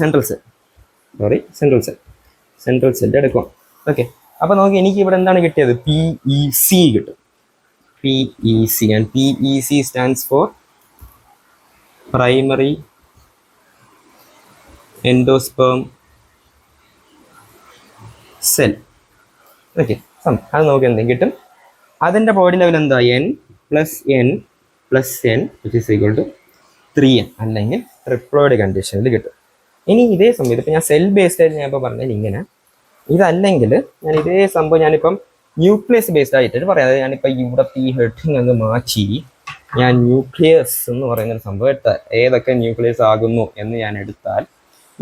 central cell എടുക്കും. ഓക്കെ, അപ്പോൾ നമുക്ക് എനിക്ക് ഇവിടെ എന്താണ് കിട്ടിയത്? PEC കിട്ടും. PEC, and PEC stands for primary endosperm cell. Okay, അത് നമുക്ക് എന്തെങ്കിലും കിട്ടും. അതിൻ്റെ ബോഡി ലെവൽ എന്താ? N plus N plus N which is equal to 3N, അല്ലെങ്കിൽ ട്രിപ്ലോയിഡ് കണ്ടീഷനിൽ കിട്ടും. ഇനി ഇതേ സമയത്ത് ഇപ്പം ഞാൻ സെൽ ബേസ്ഡ് ആയിട്ട് ഞാൻ ഇപ്പോൾ പറഞ്ഞാൽ ഇങ്ങനെ, ഇതല്ലെങ്കിൽ ഞാൻ ഇതേ സംഭവം ഞാനിപ്പം ന്യൂക്ലിയസ് ബേസ്ഡ് ആയിട്ട് പറയാം. അതായത് ഞാനിപ്പോൾ ഇവിടുത്തെ ഈ ഹെഡിങ് അങ്ങ് മാറ്റി ഞാൻ ന്യൂക്ലിയസ് എന്ന് പറയുന്നൊരു സംഭവം എടുത്താൽ, ഏതൊക്കെ ന്യൂക്ലിയസ് ആകുന്നു എന്ന് ഞാൻ എടുത്താൽ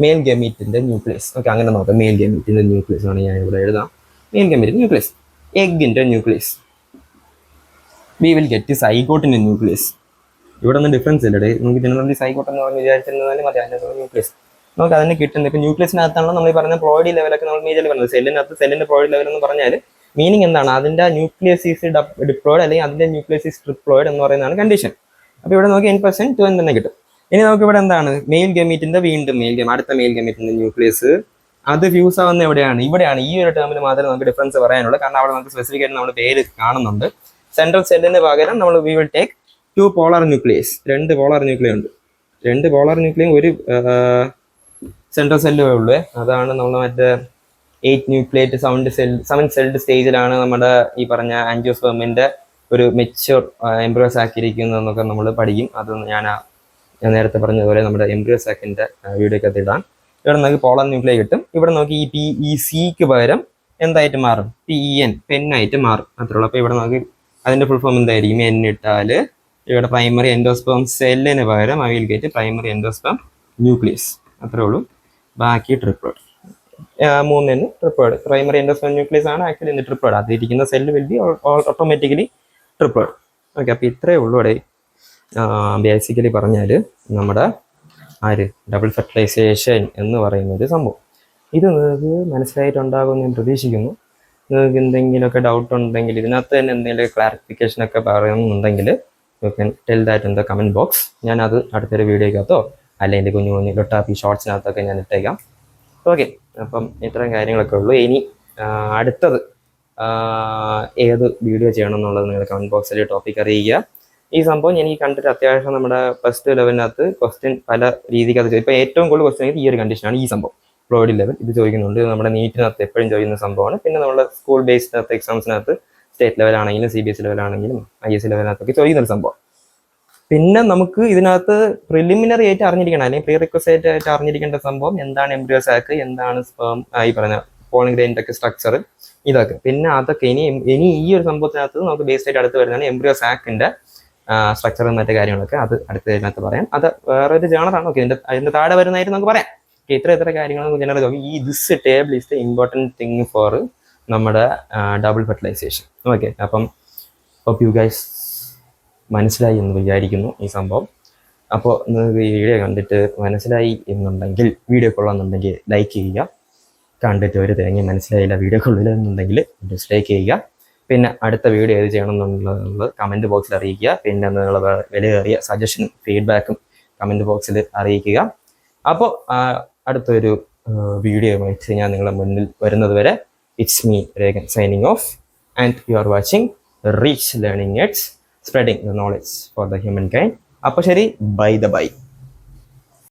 മെയിൽ ഗമീറ്റിൻ്റെ ന്യൂക്ലിയസ്. ഓക്കെ, അങ്ങനെ നോക്കാം. മെയിൽ ഗമീറ്റിൻ്റെ ന്യൂക്ലിയസ് ആണ് ഞാൻ ഇവിടെ എഴുതാം. മെയിൽ ഗമീറ്റിൻ്റെ ന്യൂക്ലിയസ്, എഗിൻ്റെ ന്യൂക്ലിയസ്, വി വിൽ ഗെറ്റ് സൈഗോട്ടിൻ്റെ ന്യൂക്ലിയസ്. ഇവിടെ ഒന്നും ഡിഫറൻസ് ഇല്ലടേ. നമുക്ക് ജനറലി സൈഗോട്ട് എന്ന് പറഞ്ഞ് വിചാരിച്ചിരുന്നാലും മതി, അതിൻ്റെ ന്യൂക്ലിയസ് നമുക്ക് അതിന് കിട്ടുന്നത്. ഇപ്പം ന്യൂക്ലിയസിനകത്താണല്ലോ നമ്മൾ ഈ പറഞ്ഞ പ്ലോയിഡി ലെവലൊക്കെ നമ്മൾ മേജറിൽ പറഞ്ഞത്. സെല്ലിൻ്റെ പ്ലോയിഡി ലെവൽ എന്ന് പറഞ്ഞാൽ മീനിങ് എന്താണ്? അതിൻ്റെ ന്യൂക്ലിയസ് ഈസ് ഡിപ്ലോയിഡ്, അല്ലെങ്കിൽ അതിൻ്റെ ന്യൂക്ലിയസ് ഈസ് ട്രിപ്ലോയിഡ് എന്ന് പറയുന്നതാണ് കണ്ടീഷൻ. അപ്പോൾ ഇവിടെ നോക്കി N% 2N തന്നെ കിട്ടും. ഇനി നമുക്ക് ഇവിടെ എന്താണ്? മെയിൽ ഗമീറ്റിൻ്റെ വീണ്ടും അടുത്ത മെയിൽ ഗമീറ്റിൻ്റെ ന്യൂക്ലിയസ് അത് ഫ്യൂസ് ആവുന്ന എവിടെയാണ്? ഇവിടെയാണ്. ഈ ഒരു ടേമിൽ മാത്രമേ നമുക്ക് ഡിഫറൻസ് പറയാനുള്ളൂ, കാരണം അവിടെ നമുക്ക് സ്പെസിഫിക് ആയിട്ട് നമ്മൾ പേര് കാണുന്നുണ്ട്. സെൻട്രൽ സെല്ലിന് പകരം നമ്മൾ we will take 2 polar nucleus. 2 polar ന്യൂക്ലിയം ഉണ്ട്. 2 പോളാർ ന്യൂക്ലിയം ഒരു സെൻട്രൽ സെല്ല് ഉള്ളൂ. അതാണ് നമ്മൾ മറ്റേ 8 ന്യൂക്ലിയേറ്റ് 7 സെൽഡ് സ്റ്റേജിലാണ് നമ്മുടെ ഈ പറഞ്ഞ ആൻജിയോസ്പെർമിൻ്റെ ഒരു മെച്യൂർ എംബ്രിയോ സാക്ക് ഇരിക്കുന്നതെന്നൊക്കെ നമ്മൾ പഠിക്കും. അത് ഞാൻ നേരത്തെ പറഞ്ഞതുപോലെ നമ്മുടെ എംബ്രിയോ സാക്കിൻ്റെ വീഡിയോക്കകത്ത് ഇടാൻ. ഇവിടെ നമുക്ക് പോളാർ ന്യൂക്ലിയ കിട്ടും. ഇവിടെ നോക്കി ഈ PECക്ക് പകരം എന്തായിട്ട് മാറും? PEN, പെന്നായിട്ട് മാറും. അത്രേ ഉള്ളൂ. അപ്പോൾ ഇവിടെ നമുക്ക് അതിൻ്റെ ഫുൾ ഫോം എന്തായിരിക്കും? N ഇട്ടാൽ ഇവിടെ പ്രൈമറി എൻഡോസ്പേം സെല്ലിന് പകരം I will get primary endosperm nucleus. അത്രേ ഉള്ളൂ. ബാക്കി triploid, 3N triploid. Primary endosperm nucleus ആണ് ആക്ച്വലി ഇന്ന് ട്രിപ്ലോയിഡ്. അതിരിക്കുന്ന cell will be automatically triploid. Okay, അപ്പോൾ ഇത്രയേ ഉള്ളൂ ഇവിടെ. ബേസിക്കലി പറഞ്ഞാൽ നമ്മുടെ ഡബിൾ ഫെർട്ടിലൈസേഷൻ എന്ന് പറയുന്ന ഒരു സംഭവം. ഇത് നിങ്ങൾക്ക് മനസ്സിലായിട്ടുണ്ടാകുമെന്ന് ഞാൻ പ്രതീക്ഷിക്കുന്നു. നിങ്ങൾക്ക് എന്തെങ്കിലുമൊക്കെ ഡൗട്ട് ഉണ്ടെങ്കിൽ, ഇതിനകത്ത് തന്നെ എന്തെങ്കിലും ക്ലാരിഫിക്കേഷൻ ഒക്കെ പറയുന്നുണ്ടെങ്കിൽ you can tell that in the comment box. ഞാനത് അടുത്തൊരു വീഡിയോക്കകത്തോ അല്ലെങ്കിൽ കുഞ്ഞു കുഞ്ഞു ലൊട്ടാപ്പി ഷോർട്സിനകത്തൊക്കെ ഞാൻ ഇട്ടേക്കാം. ഓക്കെ, അപ്പം ഇത്രയും കാര്യങ്ങളൊക്കെ ഉള്ളൂ. ഇനി അടുത്തത് ഏത് വീഡിയോ ചെയ്യണം എന്നുള്ളത് നിങ്ങൾ കമൻറ്റ് ബോക്സിൽ ടോപ്പിക് അറിയിക്കുക. ഈ സംഭവം എനിക്ക് കണ്ടിട്ട് അത്യാവശ്യം നമ്മുടെ ഫസ്റ്റ് ലെവലിനകത്ത് ക്വസ്റ്റ്യൻ പല രീതിക്ക് അത് ഇപ്പോൾ ഏറ്റവും കൂടുതൽ ക്വസ്റ്റ്യൻ ഈ ഒരു കണ്ടീഷനാണ്. ഈ സംഭവം പ്ലോയിഡ് ലെവൽ ഇത് ചോദിക്കുന്നുണ്ട്. നമ്മുടെ നീറ്റിനകത്ത് എപ്പോഴും ചോദിക്കുന്ന സംഭവമാണ്. പിന്നെ നമ്മുടെ സ്കൂൾ ബേസ്ഡിനകത്ത് എക്സാംസിനകത്ത് സ്റ്റേറ്റ് ലെവലാണെങ്കിലും CBSE ലെവലാണെങ്കിലും ISC ലെവലിനകത്തൊക്കെ ചോദിക്കുന്നൊരു സംഭവം. പിന്നെ നമുക്ക് ഇതിനകത്ത് പ്രിലിമിനറി ആയിട്ട് അറിഞ്ഞിരിക്കണം, അല്ലെങ്കിൽ പ്രീ റിക്വസൈറ്റ് ആയിട്ട് അറിഞ്ഞിരിക്കേണ്ട സംഭവം എന്താണ് എംബ്രിയോ സാക്ക്, എന്താണ് സ്പേം, ഈ പറഞ്ഞ പോളിംഗ് ഗ്രെയിൻ്റെ ഒക്കെ സ്ട്രക്ചർ, ഇതൊക്കെ. പിന്നെ അതൊക്കെ ഇനി ഈ ഒരു സംഭവത്തിനകത്ത് നമുക്ക് ബേസ്ഡ് ആയിട്ട് അടുത്ത് വരുന്നതാണ് എംബ്രിയോ സാക്കിൻ്റെ സ്ട്രക്ചറും മറ്റു കാര്യങ്ങളൊക്കെ. അത് അടുത്തതിനകത്ത് പറയാം. അത് വേറൊരു ജേണറാണ്. ഓക്കെ, അതിൻ്റെ താഴെ വരുന്നതായിട്ട് നമുക്ക് പറയാം. ഇത്ര കാര്യങ്ങൾ നമുക്ക് ജനറൽ നോക്കി. ഈ this table is the important thing for നമ്മുടെ ഡബിൾ ഫെർട്ടിലൈസേഷൻ. ഓക്കെ, അപ്പം ഹോപ്പ് യു ഗൈസ് മനസ്സിലായി എന്ന് വിചാരിക്കുന്നു ഈ സംഭവം. അപ്പോൾ നിങ്ങൾക്ക് ഈ വീഡിയോ കണ്ടിട്ട് മനസ്സിലായി എന്നുണ്ടെങ്കിൽ, വീഡിയോ കൊള്ളാമെന്നുണ്ടെങ്കിൽ ലൈക്ക് ചെയ്യുക. കണ്ടിട്ട് ഒരു തേങ്ങ മനസ്സിലായില്ല, വീഡിയോ കൊള്ളില്ല എന്നുണ്ടെങ്കിൽ ഡിസ്ലൈക്ക് ചെയ്യുക. പിന്നെ അടുത്ത വീഡിയോ ഏത് ചെയ്യണം എന്നുള്ളത് കമൻറ്റ് ബോക്സിൽ അറിയിക്കുക. പിന്നെ നിങ്ങളുടെ വിലയേറിയ സജഷനും ഫീഡ്ബാക്കും കമൻറ്റ് ബോക്സിൽ അറിയിക്കുക. അപ്പോൾ അടുത്തൊരു വീഡിയോയുമായിട്ട് ഞാൻ നിങ്ങളുടെ മുന്നിൽ വരുന്നത് വരെ it's me Rekhan signing off, and you are watching Reach learning Eds, spreading the knowledge for the human kind. അപ്പോൾ ശരി, ബൈ.